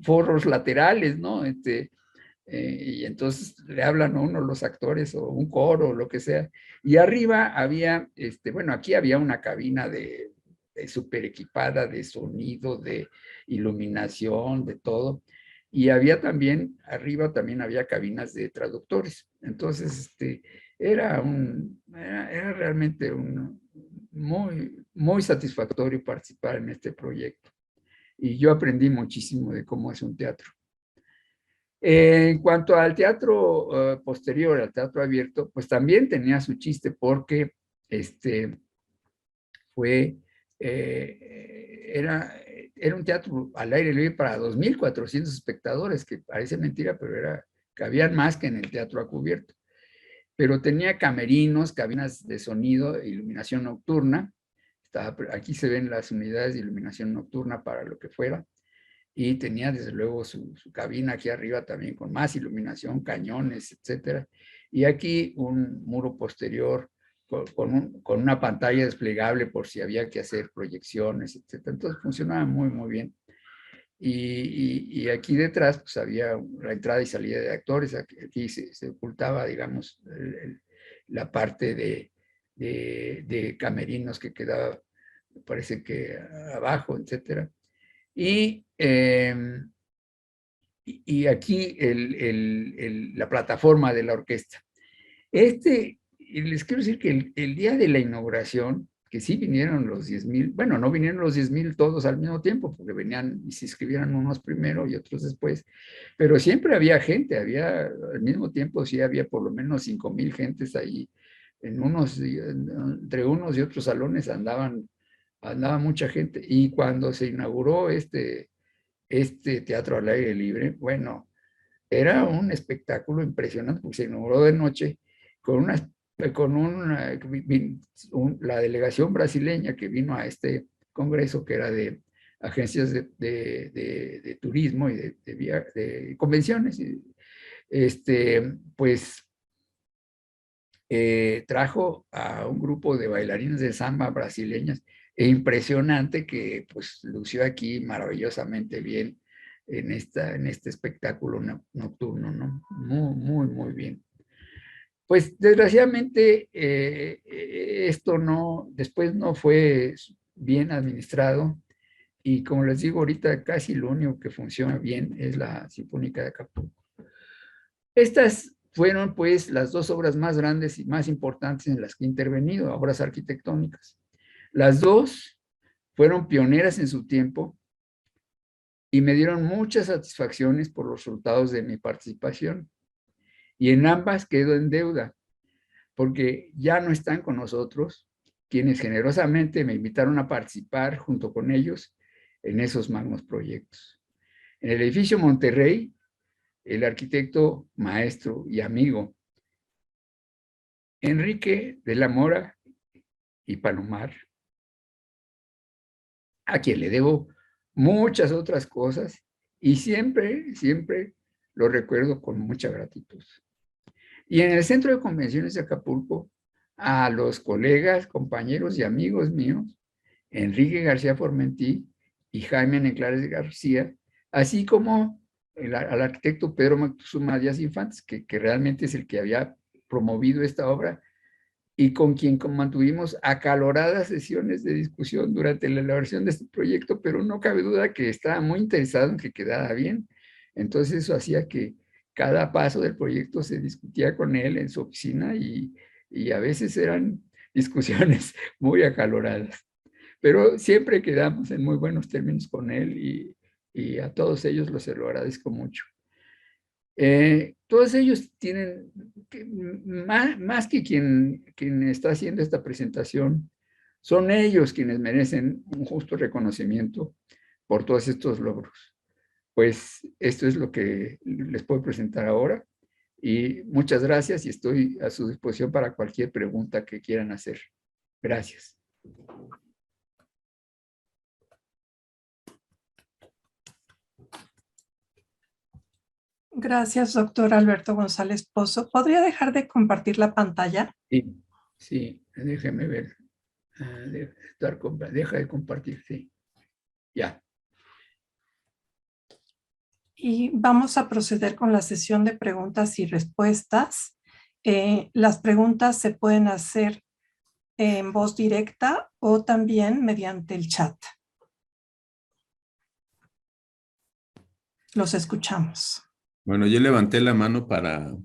foros laterales, ¿no? Y entonces le hablan a uno los actores o un coro o lo que sea. Y arriba había, bueno, aquí había una cabina de súper equipada de sonido, de iluminación, de todo. Y había también, arriba también había cabinas de traductores. Entonces, era realmente muy satisfactorio participar en este proyecto. Y yo aprendí muchísimo de cómo es un teatro. En cuanto al teatro posterior, al teatro abierto, pues también tenía su chiste, porque era un teatro al aire libre para 2.400 espectadores, que parece mentira, pero cabían más que en el teatro a cubierto. Pero tenía camerinos, cabinas de sonido, iluminación nocturna. Aquí se ven las unidades de iluminación nocturna para lo que fuera. Y tenía desde luego su cabina aquí arriba también con más iluminación, cañones, etcétera. Y aquí un muro posterior con una pantalla desplegable por si había que hacer proyecciones, etcétera. Entonces funcionaba muy, muy bien. Y aquí detrás pues había la entrada y salida de actores. Aquí se ocultaba, digamos, la parte de camerinos que quedaba, me parece que abajo, etcétera. Y aquí la plataforma de la orquesta. Les quiero decir que el día de la inauguración, que sí vinieron los 10,000, bueno, no vinieron los 10,000 todos al mismo tiempo, porque venían y se inscribieron unos primero y otros después, pero siempre había gente, al mismo tiempo sí había por lo menos 5,000 gentes ahí, entre unos y otros salones andaba mucha gente, y cuando se inauguró este teatro al aire libre, bueno, era un espectáculo impresionante, porque se inauguró de noche con la delegación brasileña que vino a este congreso, que era de agencias de turismo y de convenciones. Pues trajo a un grupo de bailarines de samba brasileñas, impresionante, que pues lució aquí maravillosamente bien en este espectáculo nocturno, ¿no? Muy, muy, muy bien. Pues desgraciadamente esto después no fue bien administrado, y como les digo ahorita, casi lo único que funciona bien es la Sinfónica de Acapulco. Estas fueron pues las dos obras más grandes y más importantes en las que he intervenido, obras arquitectónicas. Las dos fueron pioneras en su tiempo y me dieron muchas satisfacciones por los resultados de mi participación. Y en ambas quedo en deuda, porque ya no están con nosotros quienes generosamente me invitaron a participar junto con ellos en esos magnos proyectos. En el edificio Monterrey, el arquitecto, maestro y amigo Enrique de la Mora y Palomar, a quien le debo muchas otras cosas, y siempre, siempre lo recuerdo con mucha gratitud. Y en el Centro de Convenciones de Acapulco, a los colegas, compañeros y amigos míos, Enrique García Formentí y Jaime Anclares García, así como al arquitecto Pedro Moctezuma Díaz Infantes, que realmente es el que había promovido esta obra, y con quien mantuvimos acaloradas sesiones de discusión durante la elaboración de este proyecto, pero no cabe duda que estaba muy interesado en que quedara bien. Entonces eso hacía que cada paso del proyecto se discutía con él en su oficina, y a veces eran discusiones muy acaloradas. Pero siempre quedamos en muy buenos términos con él, y a todos ellos se lo agradezco mucho. Todos ellos tienen, más que quien está haciendo esta presentación, son ellos quienes merecen un justo reconocimiento por todos estos logros. Pues esto es lo que les puedo presentar ahora, y muchas gracias, y estoy a su disposición para cualquier pregunta que quieran hacer. Gracias. Gracias, doctor Alberto González Pozo. ¿Podría dejar de compartir la pantalla? Sí, déjeme ver. Deja de compartir, sí. Ya. Y vamos a proceder con la sesión de preguntas y respuestas. Las preguntas se pueden hacer en voz directa o también mediante el chat. Los escuchamos. Bueno, yo levanté la mano para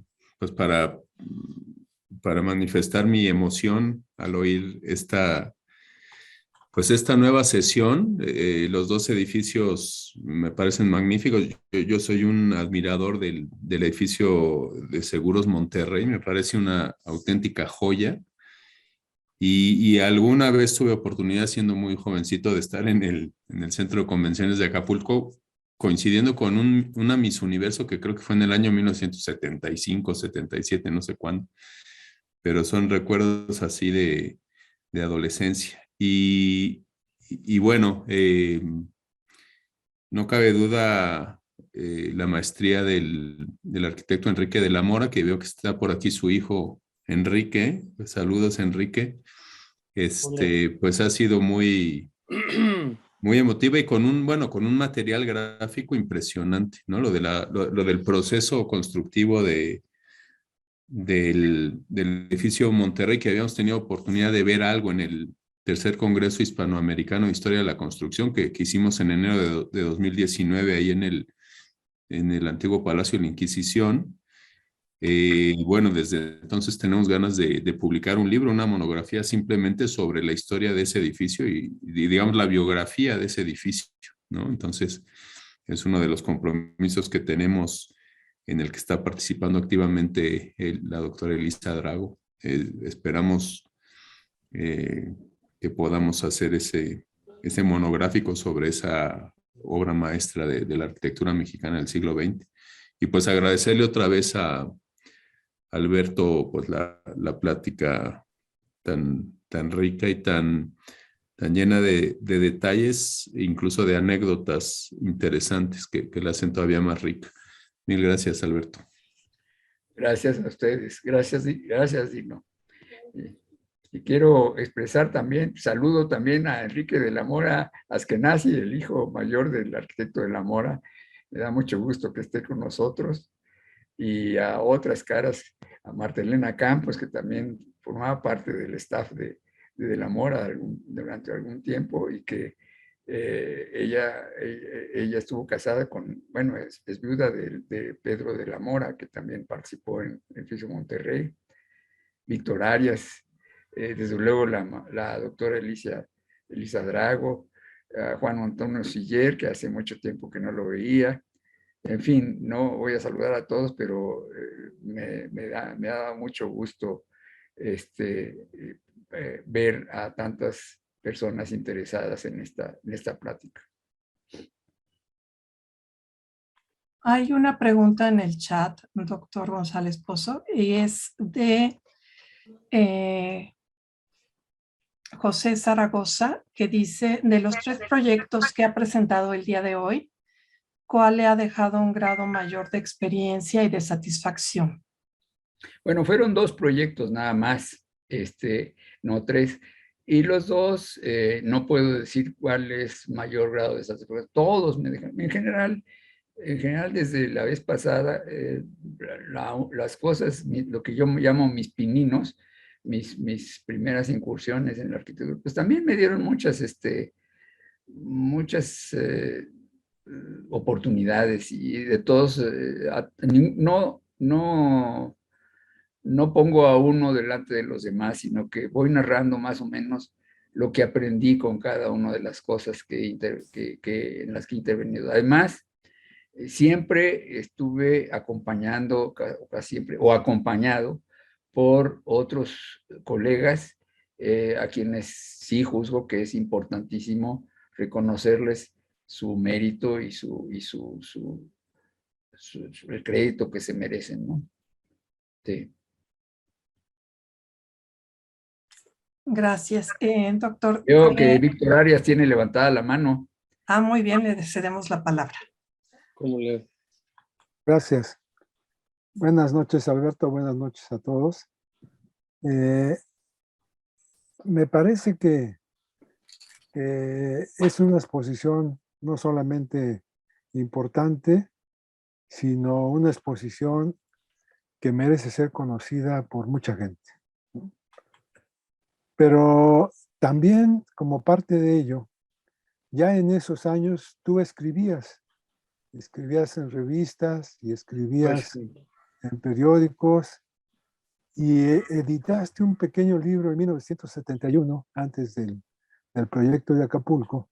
manifestar mi emoción al oír esta nueva sesión. Los dos edificios me parecen magníficos. Yo soy un admirador del edificio de Seguros Monterrey. Me parece una auténtica joya. Y alguna vez tuve oportunidad, siendo muy jovencito, de estar en el Centro de Convenciones de Acapulco, coincidiendo con una Miss Universo que creo que fue en el año 1975, 77, no sé cuándo, pero son recuerdos así de adolescencia. Y bueno, no cabe duda la maestría del arquitecto Enrique de la Mora, que veo que está por aquí su hijo Enrique. Pues, saludos, Enrique. Pues ha sido muy, muy emotiva y con un material gráfico impresionante, ¿no? Lo del proceso constructivo del edificio Monterrey, que habíamos tenido oportunidad de ver algo en el tercer Congreso Hispanoamericano de Historia de la Construcción que hicimos en enero de 2019 ahí en el antiguo Palacio de la Inquisición. Y bueno, desde entonces tenemos ganas de publicar un libro, una monografía simplemente sobre la historia de ese edificio y digamos la biografía de ese edificio, ¿no? Entonces, es uno de los compromisos que tenemos en el que está participando activamente la doctora Elisa Drago. Esperamos que podamos hacer ese monográfico sobre esa obra maestra de la arquitectura mexicana del siglo XX. Y pues agradecerle otra vez a Alberto pues la plática tan rica y tan llena de detalles, incluso de anécdotas interesantes que la hacen todavía más rica. Mil gracias, Alberto. Gracias a ustedes. Gracias, Dino. Y quiero expresar también, saludo también a Enrique de la Mora Askenazi, el hijo mayor del arquitecto de la Mora. Me da mucho gusto que esté con nosotros. Y a otras caras, a Marta Elena Campos, que también formaba parte del staff de la Mora durante algún tiempo y que ella estuvo casada con, bueno, es viuda de Pedro de la Mora, que también participó en el edificio Monterrey. Víctor Arias, desde luego la doctora Elisa Drago, Juan Antonio Siller, que hace mucho tiempo que no lo veía. En fin, no voy a saludar a todos, pero me ha dado mucho gusto ver a tantas personas interesadas en esta plática. Hay una pregunta en el chat, doctor González Pozo, y es de José Zaragoza, que dice, de los 3 proyectos que ha presentado el día de hoy, ¿cuál le ha dejado un grado mayor de experiencia y de satisfacción? Bueno, fueron 2 proyectos nada más, no 3. Y los 2, no puedo decir cuál es mayor grado de satisfacción. Todos me dejan, en general, desde la vez pasada, las cosas, lo que yo llamo mis pininos, mis primeras incursiones en la arquitectura, pues también me dieron muchas oportunidades y de todos, no pongo a uno delante de los demás, sino que voy narrando más o menos lo que aprendí con cada una de las cosas en las que he intervenido. Además, siempre estuve acompañado por otros colegas a quienes sí juzgo que es importantísimo reconocerles su mérito y el crédito que se merecen, ¿no? Sí. Gracias, doctor. Veo que Víctor Arias tiene levantada la mano. Muy bien, le cedemos la palabra. ¿Cómo le? Gracias. Buenas noches, Alberto. Buenas noches a todos. Me parece que es una exposición no solamente importante, sino una exposición que merece ser conocida por mucha gente. Pero también, como parte de ello, ya en esos años tú escribías en revistas y escribías en periódicos y editaste un pequeño libro en 1971, antes del proyecto de Acapulco,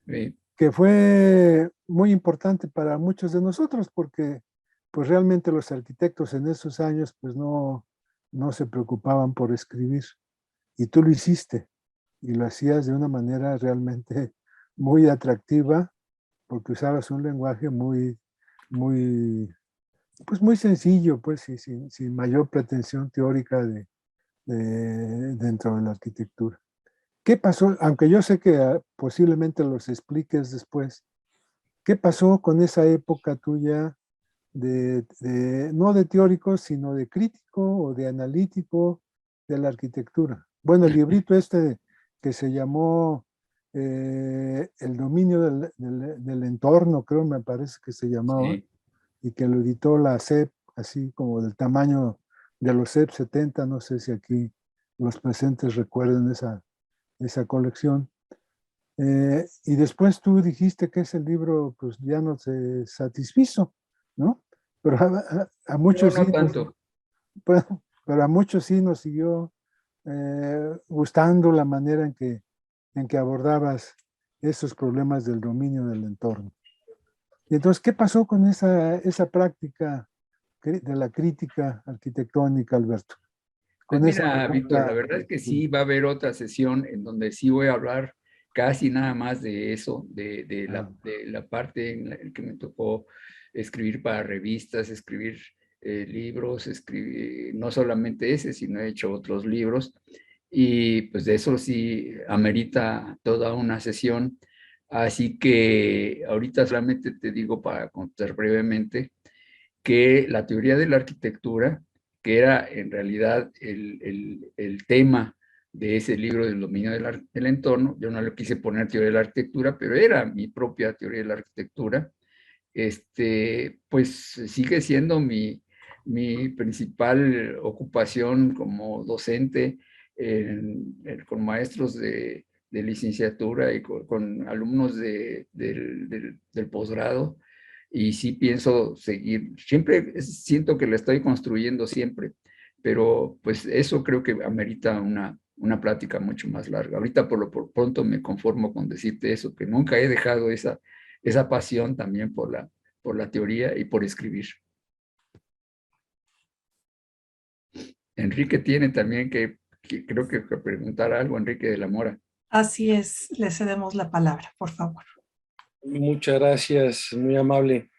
Sí. que fue muy importante para muchos de nosotros porque pues realmente los arquitectos en esos años pues no se preocupaban por escribir y tú lo hiciste, y lo hacías de una manera realmente muy atractiva, porque usabas un lenguaje pues muy sencillo, pues, y sin mayor pretensión teórica dentro de la arquitectura. ¿Qué pasó? Aunque yo sé que posiblemente los expliques después, ¿qué pasó con esa época tuya no de teórico, sino de crítico o de analítico de la arquitectura? Bueno, el librito este que se llamó El dominio del entorno, creo, me parece que se llamaba, Sí. y que lo editó la SEP, así como del tamaño de los SEP 70, no sé si aquí los presentes recuerden esa colección. Y después tú dijiste que ese libro pues ya no te satisfizo, ¿no? Pero a No, muchos sí, no tanto. pero a muchos sí nos siguió gustando la manera en que abordabas esos problemas del dominio del entorno. Y entonces, ¿qué pasó con esa práctica de la crítica arquitectónica, Alberto? Pues Con esa mira, Víctor, la pregunta. verdad es que sí va a haber otra sesión en donde sí voy a hablar casi nada más de eso, de la parte en la que me tocó escribir para revistas, escribir libros, escribir, no solamente ese, sino he hecho otros libros. Y pues de eso sí amerita toda una sesión. Así que ahorita solamente te digo para contar brevemente que la teoría de la arquitectura, que era en realidad el tema de ese libro del dominio del entorno, yo no le quise poner teoría de la arquitectura, pero era mi propia teoría de la arquitectura, pues sigue siendo mi principal ocupación como docente con maestros de licenciatura y con alumnos del posgrado. Y sí pienso seguir, siempre siento que la estoy construyendo siempre, pero pues eso creo que amerita una plática mucho más larga. Ahorita por pronto me conformo con decirte eso, que nunca he dejado esa pasión también por la teoría y por escribir. Enrique tiene también que creo que preguntar algo, Enrique de la Mora. Así es, le cedemos la palabra, por favor. Muchas gracias, muy amable.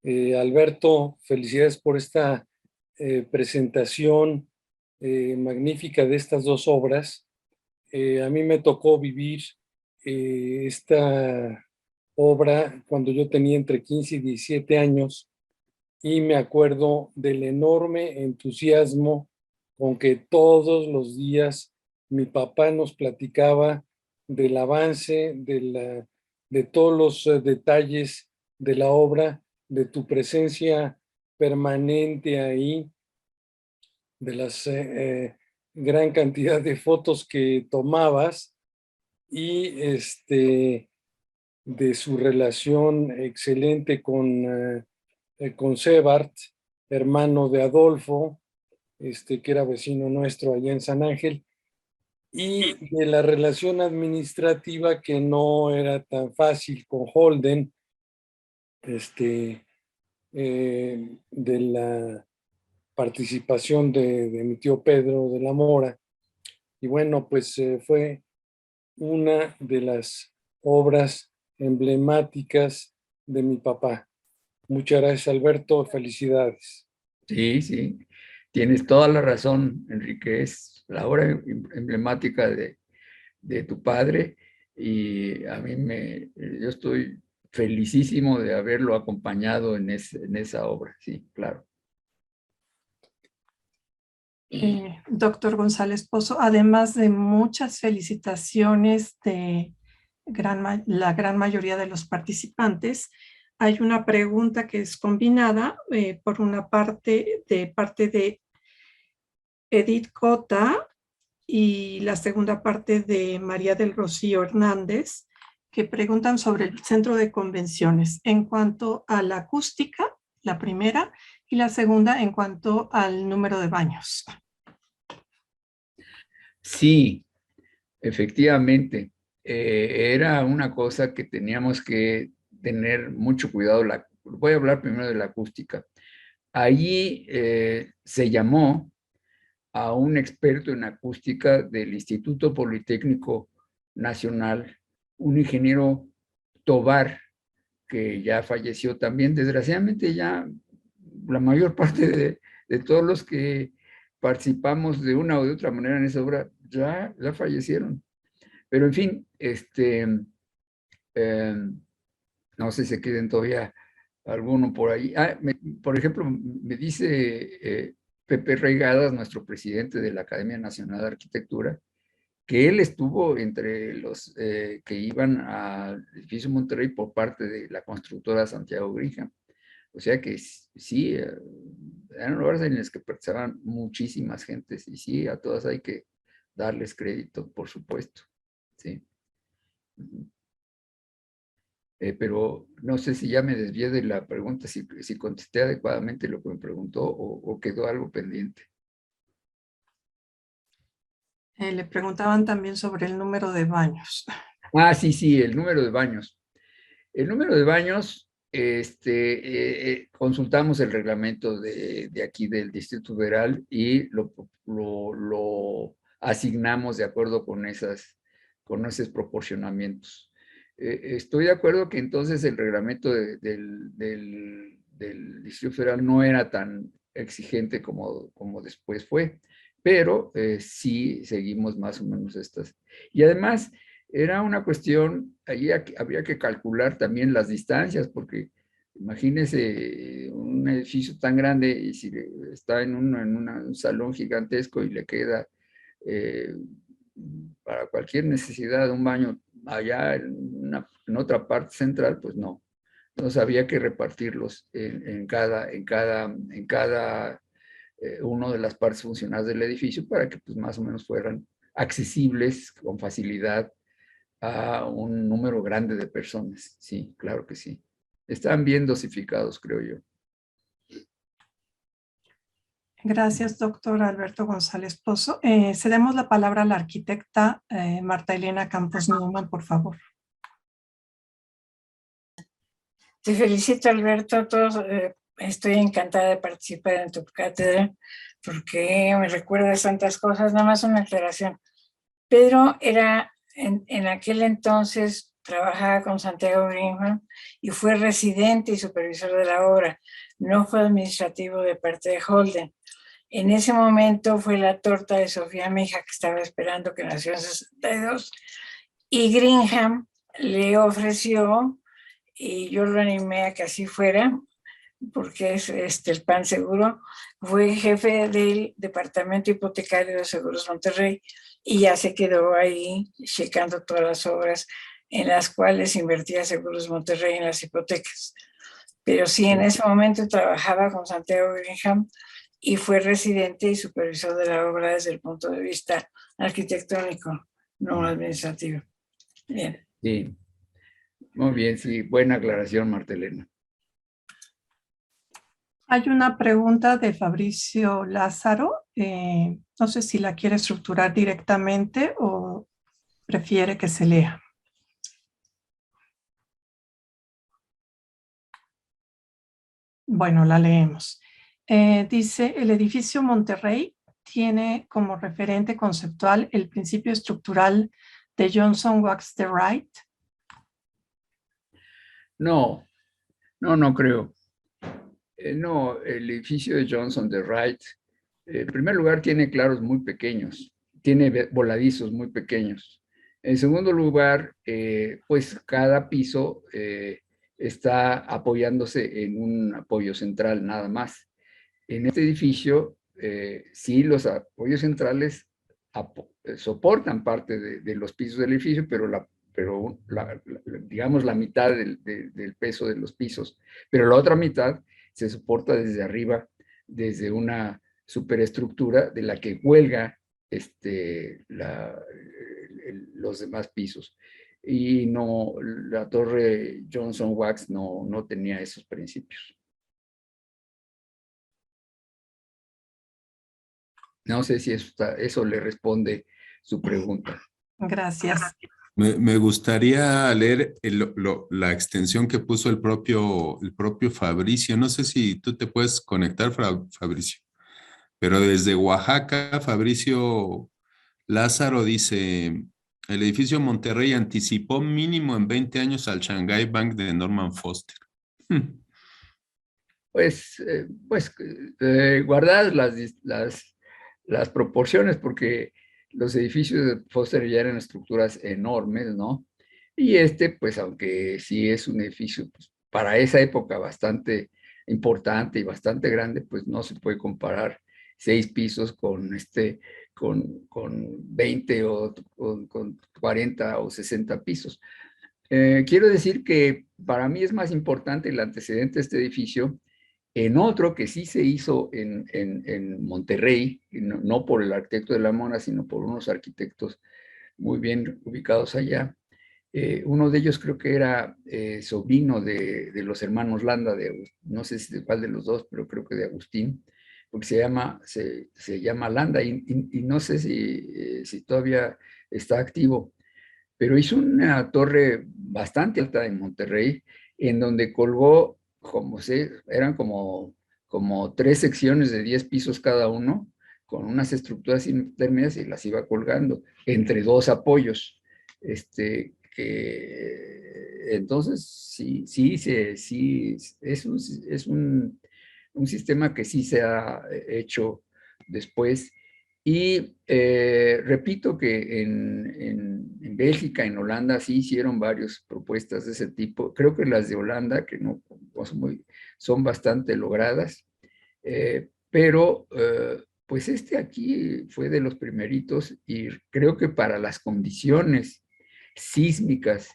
Alberto, felicidades por esta presentación magnífica de estas dos obras. A mí me tocó vivir esta obra cuando yo tenía entre 15 y 17 años y me acuerdo del enorme entusiasmo con que todos los días mi papá nos platicaba del avance, de todos los detalles de la obra, de tu presencia permanente ahí, de las gran cantidad de fotos que tomabas y de su relación excelente con Sebart, hermano de Adolfo, que era vecino nuestro allá en San Ángel, y de la relación administrativa que no era tan fácil con Holden, de la participación de mi tío Pedro de la Mora. Y bueno, pues fue una de las obras emblemáticas de mi papá. Muchas gracias, Alberto. Felicidades. Sí, sí, tienes toda la razón, Enrique. Es la obra emblemática de tu padre y yo estoy felicísimo de haberlo acompañado en esa obra. Sí, claro. Doctor González Pozo, además de muchas felicitaciones de la gran mayoría de los participantes, hay una pregunta que es combinada por una parte de Edith Cota y la segunda parte de María del Rocío Hernández, que preguntan sobre el centro de convenciones en cuanto a la acústica, la primera, y la segunda en cuanto al número de baños. Sí, efectivamente. Era una cosa que teníamos que tener mucho cuidado. Voy a hablar primero de la acústica. Allí se llamó a un experto en acústica del Instituto Politécnico Nacional, un ingeniero Tobar, que ya falleció también. Desgraciadamente ya la mayor parte de todos los que participamos de una o de otra manera en esa obra ya fallecieron. Pero en fin, no sé si se queden todavía alguno por ahí. Por ejemplo, me dice Pepe Reigadas, nuestro presidente de la Academia Nacional de Arquitectura, que él estuvo entre los que iban al edificio Monterrey por parte de la constructora Santiago Grinham. O sea que sí, eran lugares en los que participaban muchísimas gentes, y sí, a todas hay que darles crédito, por supuesto. Sí. Pero no sé si ya me desvié de la pregunta, si contesté adecuadamente lo que me preguntó o quedó algo pendiente. Le preguntaban también sobre el número de baños. Sí, el número de baños. El número de baños, consultamos el reglamento de aquí del Distrito Federal y lo asignamos de acuerdo con esos proporcionamientos. Estoy de acuerdo que entonces el reglamento del Distrito Federal no era tan exigente como después fue, pero sí seguimos más o menos estas. Y además, era una cuestión, ahí habría que calcular también las distancias, porque imagínese un edificio tan grande y si está en un salón gigantesco y le queda para cualquier necesidad de un baño allá en otra parte central, pues no. Entonces había que repartirlos en cada una de las partes funcionales del edificio para que pues más o menos fueran accesibles con facilidad a un número grande de personas. Sí, claro que sí. Están bien dosificados, creo yo. Gracias, doctor Alberto González Pozo. Cedemos la palabra a la arquitecta Marta Elena Campos Newman, por favor. Te felicito, Alberto. Estoy encantada de participar en tu cátedra porque me recuerdas tantas cosas. Nada más una aclaración. Pedro era, en aquel entonces, trabajaba con Santiago Grinham y fue residente y supervisor de la obra. No fue administrativo de parte de Holden. En ese momento fue la torta de Sofía, mi hija, que estaba esperando, que nació en 62, y Grinham le ofreció, y yo lo animé a que así fuera, porque es el pan seguro. Fue jefe del Departamento Hipotecario de Seguros Monterrey y ya se quedó ahí checando todas las obras en las cuales invertía Seguros Monterrey en las hipotecas. Pero sí, en ese momento trabajaba con Santiago Grinham y fue residente y supervisor de la obra desde el punto de vista arquitectónico, no administrativo. Bien. Sí, muy bien, sí, buena aclaración, Marta Elena. Hay una pregunta de Fabricio Lázaro. No sé si la quiere estructurar directamente o prefiere que se lea. Bueno, la leemos. Dice, el edificio Monterrey tiene como referente conceptual el principio estructural de Johnson Wax de Wright. No creo. No, el edificio de Johnson de Wright, en primer lugar, tiene claros muy pequeños, tiene voladizos muy pequeños. En segundo lugar, pues cada piso está apoyándose en un apoyo central nada más. En este edificio, sí, los apoyos centrales soportan parte de los pisos del edificio, pero digamos la mitad del peso de los pisos, pero la otra mitad se soporta desde arriba, desde una superestructura de la que cuelga los demás pisos. Y no, la torre Johnson Wax no tenía esos principios. No sé si eso le responde su pregunta. Gracias. Me gustaría leer la extensión que puso el propio Fabricio. No sé si tú te puedes conectar, Fabricio. Pero desde Oaxaca, Fabricio Lázaro dice, el edificio Monterrey anticipó mínimo en 20 años al Shanghai Bank de Norman Foster. Guardadas las proporciones, porque los edificios de Foster ya eran estructuras enormes, ¿no? Y pues aunque sí es un edificio pues, para esa época bastante importante y bastante grande, pues no se puede comparar 6 pisos con 20 o con 40 o 60 pisos. Quiero decir que para mí es más importante el antecedente de este edificio en otro que sí se hizo en Monterrey, no por el arquitecto de la Mona, sino por unos arquitectos muy bien ubicados allá. Uno de ellos creo que era sobrino de los hermanos Landa, no sé si de cuál de los dos, pero creo que de Agustín, porque se llama Landa y no sé si todavía está activo, pero hizo una torre bastante alta en Monterrey, en donde colgó, eran como 3 secciones de 10 pisos cada uno, con unas estructuras intermedias y las iba colgando entre 2 apoyos. Entonces, sí, es un sistema que sí se ha hecho después. Y repito que en Bélgica, en Holanda, sí hicieron varias propuestas de ese tipo. Creo que las de Holanda, que no son bastante logradas, pero pues aquí fue de los primeritos y creo que para las condiciones sísmicas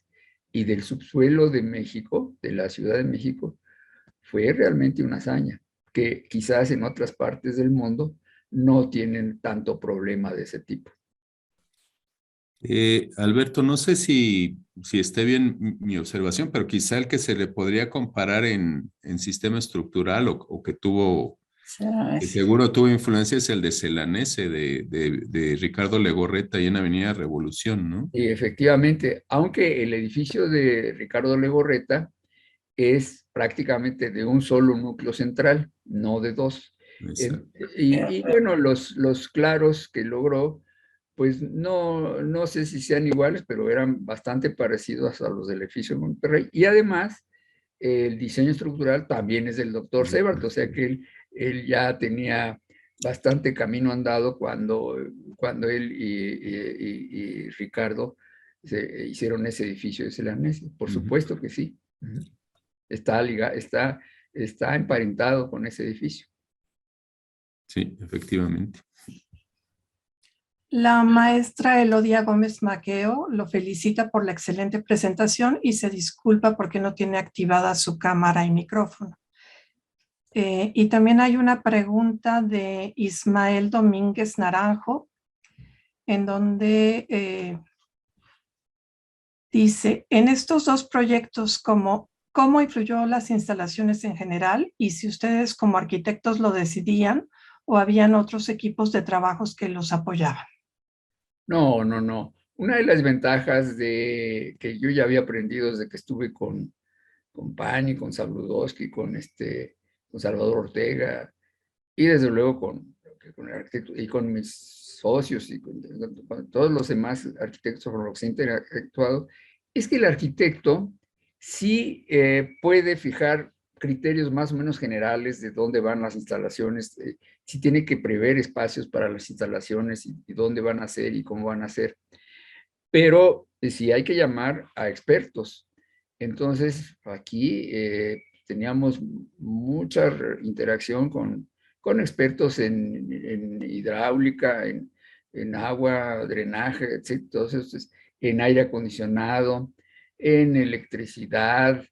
y del subsuelo de México, de la Ciudad de México, fue realmente una hazaña, que quizás en otras partes del mundo no tienen tanto problema de ese tipo. Alberto, no sé si esté bien mi observación, pero quizá el que se le podría comparar en sistema estructural o que que seguro tuvo influencia es el de Celanese, de Ricardo Legorreta, y en Avenida Revolución, ¿no? Y efectivamente, aunque el edificio de Ricardo Legorreta es prácticamente de un solo núcleo central, no de 2. Y bueno, los claros que logró, pues no sé si sean iguales, pero eran bastante parecidos a los del edificio de Monterrey. Y además, el diseño estructural también es del doctor Sebart, o sea que él ya tenía bastante camino andado cuando él y Ricardo hicieron ese edificio de Celanese. Por supuesto que sí. Está emparentado con ese edificio. Sí, efectivamente. La maestra Elodia Gómez Maqueo lo felicita por la excelente presentación y se disculpa porque no tiene activada su cámara y micrófono. Y también hay una pregunta de Ismael Domínguez Naranjo, en donde dice, en estos 2 proyectos, ¿cómo influyó las instalaciones en general? Y si ustedes como arquitectos lo decidían o habían otros equipos de trabajos que los apoyaban. No. Una de las ventajas que yo ya había aprendido desde que estuve con Pani, con Sabludowski, con Salvador Ortega, y desde luego con el arquitecto y con mis socios y con todos los demás arquitectos con los que he interactuado, es que el arquitecto sí puede fijar criterios más o menos generales de dónde van las instalaciones, sí tiene que prever espacios para las instalaciones y dónde van a ser y cómo van a ser, pero sí hay que llamar a expertos. Entonces, aquí teníamos mucha interacción con expertos en hidráulica, en agua, drenaje, etc. Entonces, en aire acondicionado, en electricidad,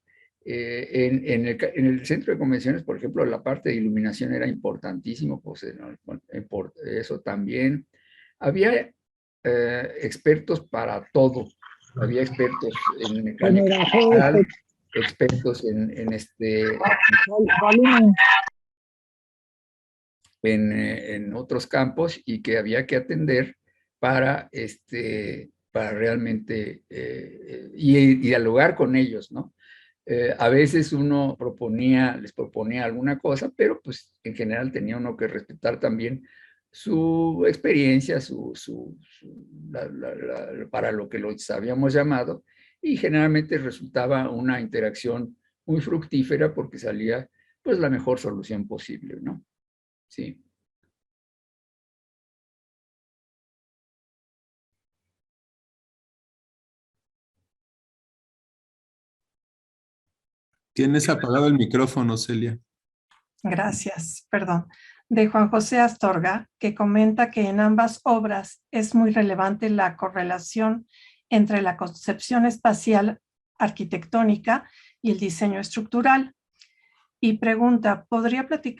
en el centro de convenciones, por ejemplo, la parte de iluminación era importantísimo, pues por eso también. Había expertos para todo. Había expertos en mecánica general, expertos en otros campos y que había que atender para realmente y dialogar con ellos, ¿no? A veces uno les proponía alguna cosa, pero pues en general tenía uno que respetar también su experiencia, para lo que los habíamos llamado, y generalmente resultaba una interacción muy fructífera porque salía pues la mejor solución posible, ¿no? Sí. Tienes apagado el micrófono, Celia. Gracias, perdón. De Juan José Astorga, que comenta que en ambas obras es muy relevante la correlación entre la concepción espacial arquitectónica y el diseño estructural. Y pregunta,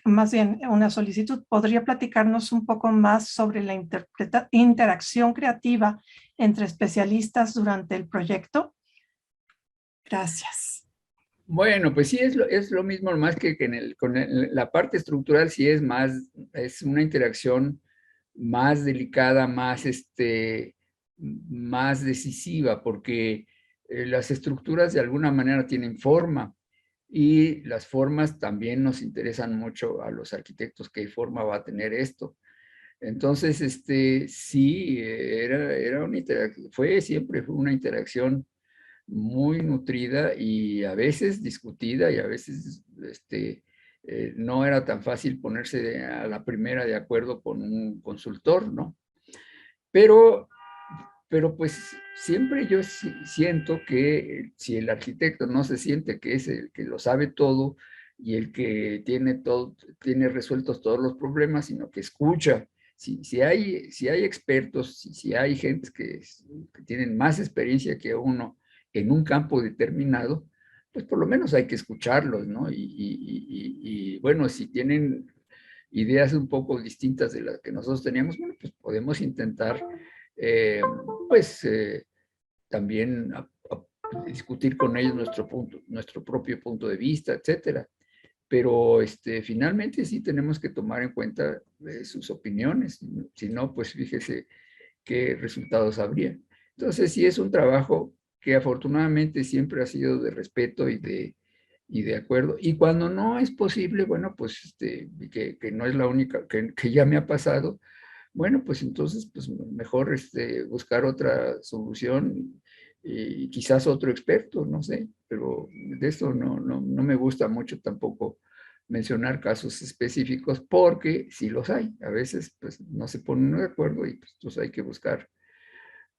más bien una solicitud, ¿podría platicarnos un poco más sobre la interacción creativa entre especialistas durante el proyecto? Gracias. Bueno, pues sí, es lo mismo, más que la parte estructural sí es una interacción más delicada, más decisiva, porque las estructuras de alguna manera tienen forma, y las formas también nos interesan mucho a los arquitectos, qué forma va a tener esto. Entonces, sí, siempre fue una interacción muy nutrida y a veces discutida, y a veces no era tan fácil ponerse a la primera de acuerdo con un consultor, ¿no? Pero pues siempre yo siento que si el arquitecto no se siente que es el que lo sabe todo y el que tiene resueltos todos los problemas, sino que escucha. Si hay expertos, si hay gente que tienen más experiencia que uno en un campo determinado, pues por lo menos hay que escucharlos, ¿no? Y bueno, si tienen ideas un poco distintas de las que nosotros teníamos, bueno, pues podemos intentar eh, pues también discutir con ellos nuestro propio punto de vista, etcétera. Pero finalmente sí tenemos que tomar en cuenta sus opiniones, si no, pues fíjese qué resultados habría. Entonces sí es un trabajo que afortunadamente siempre ha sido de respeto y de acuerdo. Y cuando no es posible, bueno, pues que no es la única, que ya me ha pasado, bueno, pues entonces, pues mejor buscar otra solución y quizás otro experto, no sé, pero de eso no me gusta mucho tampoco mencionar casos específicos, porque sí los hay. A veces pues no se ponen de acuerdo y pues entonces hay que buscar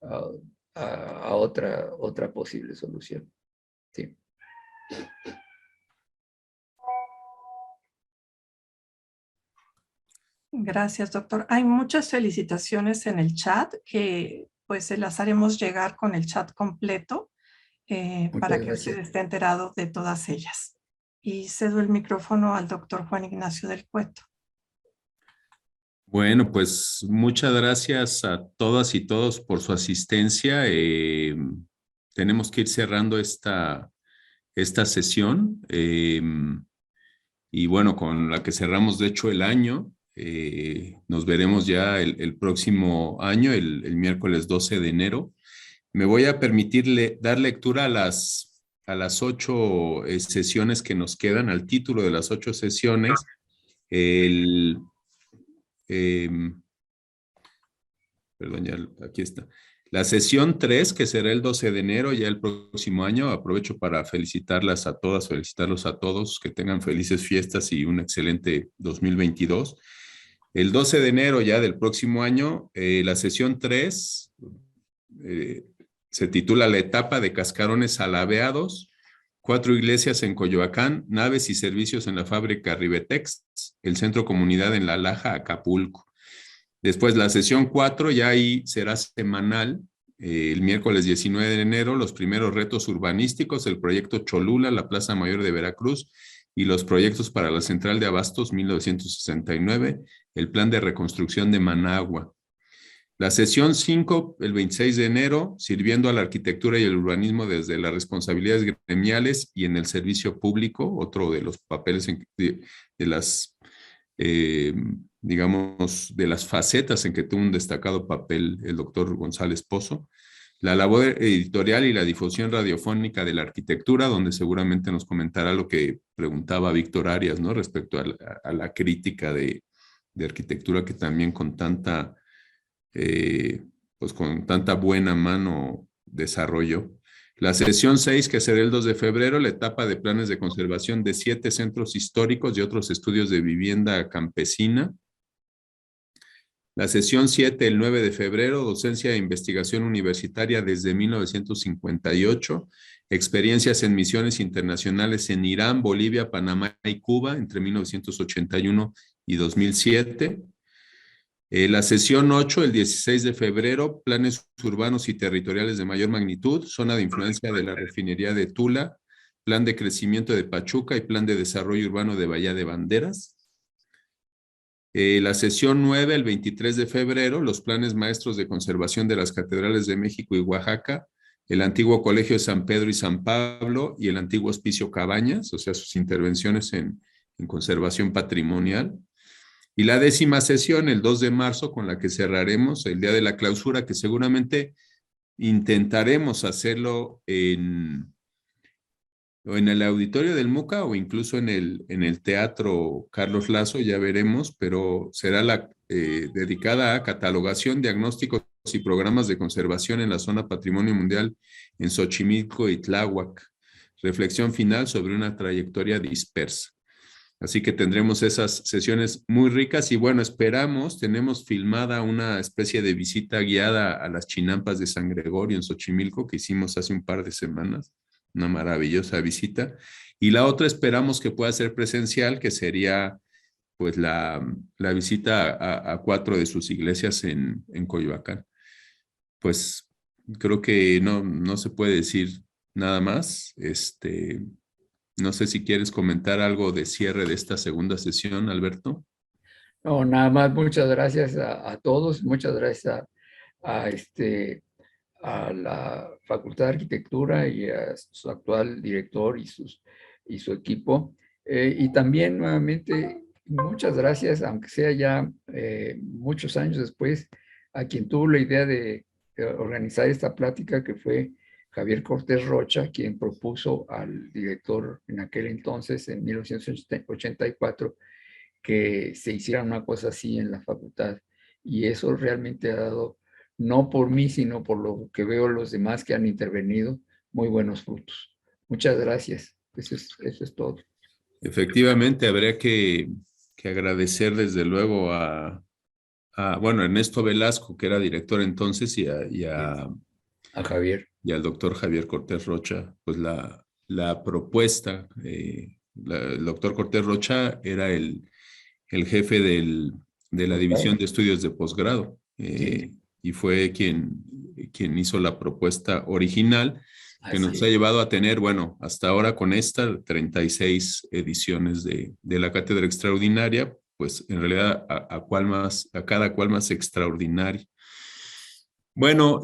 a, otra posible solución. Sí. Gracias, doctor. Hay muchas felicitaciones en el chat que pues se las haremos llegar con el chat completo para Muchas que usted gracias. esté enterado de todas ellas. Y cedo el micrófono al doctor Juan Ignacio del Cueto. Bueno, pues muchas gracias a todas y todos por su asistencia. Tenemos que ir cerrando esta sesión. Y bueno, con la que cerramos de hecho el año. Nos veremos ya el próximo año, el miércoles 12 de enero. Me voy a permitirle dar lectura a las 8 sesiones que nos quedan, al título de las 8 sesiones. Perdón, ya aquí está. La sesión 3, que será el 12 de enero, ya el próximo año. Aprovecho para felicitarlos a todos, que tengan felices fiestas y un excelente 2022. El 12 de enero ya del próximo año, la sesión 3 se titula La etapa de cascarones alabeados, 4 iglesias en Coyoacán, naves y servicios en la fábrica Ribetex, el centro comunidad en La Laja, Acapulco. Después la sesión 4, ya ahí será semanal, el miércoles 19 de enero, los primeros retos urbanísticos, el proyecto Cholula, la Plaza Mayor de Veracruz, y los proyectos para la Central de Abastos 1969, el plan de reconstrucción de Managua. La sesión 5, el 26 de enero, sirviendo a la arquitectura y el urbanismo desde las responsabilidades gremiales y en el servicio público, otro de los papeles de las digamos, de las facetas en que tuvo un destacado papel el doctor González Pozo. la labor editorial y la difusión radiofónica de la arquitectura, donde seguramente nos comentará lo que preguntaba Víctor Arias, ¿no? Respecto a la crítica de arquitectura que también con tanta, pues con tanta buena mano desarrolló. La sesión 6, que será el 2 de febrero, la etapa de planes de conservación de 7 centros históricos y otros estudios de vivienda campesina. La sesión 7, el 9 de febrero, docencia e investigación universitaria desde 1958, experiencias en misiones internacionales en Irán, Bolivia, Panamá y Cuba entre 1981 y 2007. La sesión 8, el 16 de febrero, planes urbanos y territoriales de mayor magnitud, zona de influencia de la refinería de Tula, plan de crecimiento de Pachuca y plan de desarrollo urbano de Bahía de Banderas. La sesión 9, el 23 de febrero, los planes maestros de conservación de las catedrales de México y Oaxaca, el antiguo Colegio de San Pedro y San Pablo y el antiguo Hospicio Cabañas, o sea, sus intervenciones en conservación patrimonial. Y la 10ª sesión, el 2 de marzo, con la que cerraremos el día de la clausura, que seguramente intentaremos hacerlo en el auditorio del MUCA o incluso en el Teatro Carlos Lazo, ya veremos, pero será dedicada a catalogación, diagnósticos y programas de conservación en la zona Patrimonio Mundial en Xochimilco y Tláhuac. Reflexión final sobre una trayectoria dispersa. Así que tendremos esas sesiones muy ricas y bueno, tenemos filmada una especie de visita guiada a las chinampas de San Gregorio en Xochimilco que hicimos hace un par de semanas. Una maravillosa visita. Y la otra esperamos que pueda ser presencial, que sería pues la visita a 4 de sus iglesias en Coyoacán. Pues creo que no se puede decir nada más. No sé si quieres comentar algo de cierre de esta segunda sesión, Alberto. No, nada más, muchas gracias a todos, muchas gracias a la Facultad de Arquitectura y a su actual director y su equipo. Y también nuevamente, muchas gracias, aunque sea ya muchos años después, a quien tuvo la idea de organizar esta plática, que fue Javier Cortés Rocha, quien propuso al director en aquel entonces, en 1984, que se hiciera una cosa así en la facultad. Y eso realmente ha dado, no por mí, sino por lo que veo los demás que han intervenido, muy buenos frutos. Muchas gracias. Eso es todo. Efectivamente, habría que agradecer desde luego a Ernesto Velasco, que era director entonces, y a Javier. Y al doctor Javier Cortés Rocha, pues la propuesta. El doctor Cortés Rocha era el jefe de la División de Estudios de Posgrado y fue quien hizo la propuesta original que nos ha llevado a tener, bueno, hasta ahora con esta 36 ediciones de la Cátedra Extraordinaria, pues en realidad a cada cual más extraordinaria. Bueno,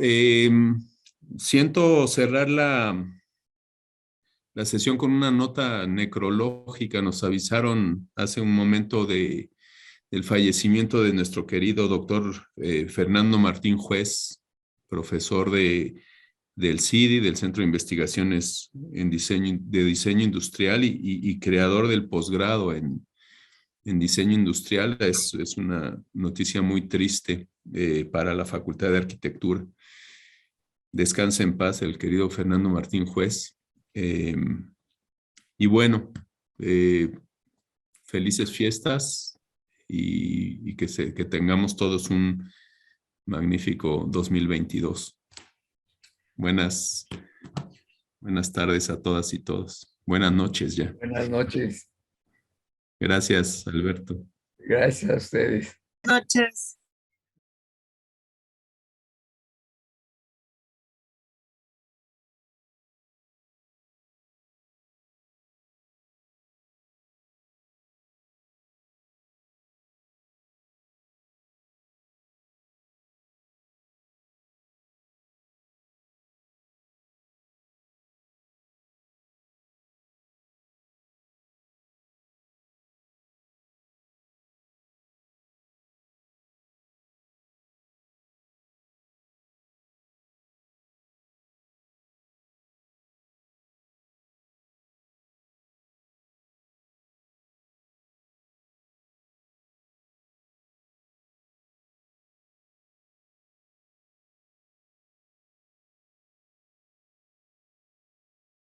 siento cerrar la sesión con una nota necrológica. Nos avisaron hace un momento del fallecimiento de nuestro querido doctor Fernando Martín Juez, profesor del CIDI, del Centro de Investigaciones de Diseño Industrial y creador del posgrado en Diseño Industrial. Es una noticia muy triste para la Facultad de Arquitectura. Descansa en paz el querido Fernando Martín Juez. Y bueno, felices fiestas y que tengamos todos un magnífico 2022. Buenas tardes a todas y todos. Buenas noches ya. Buenas noches. Gracias, Alberto. Gracias a ustedes. Noches.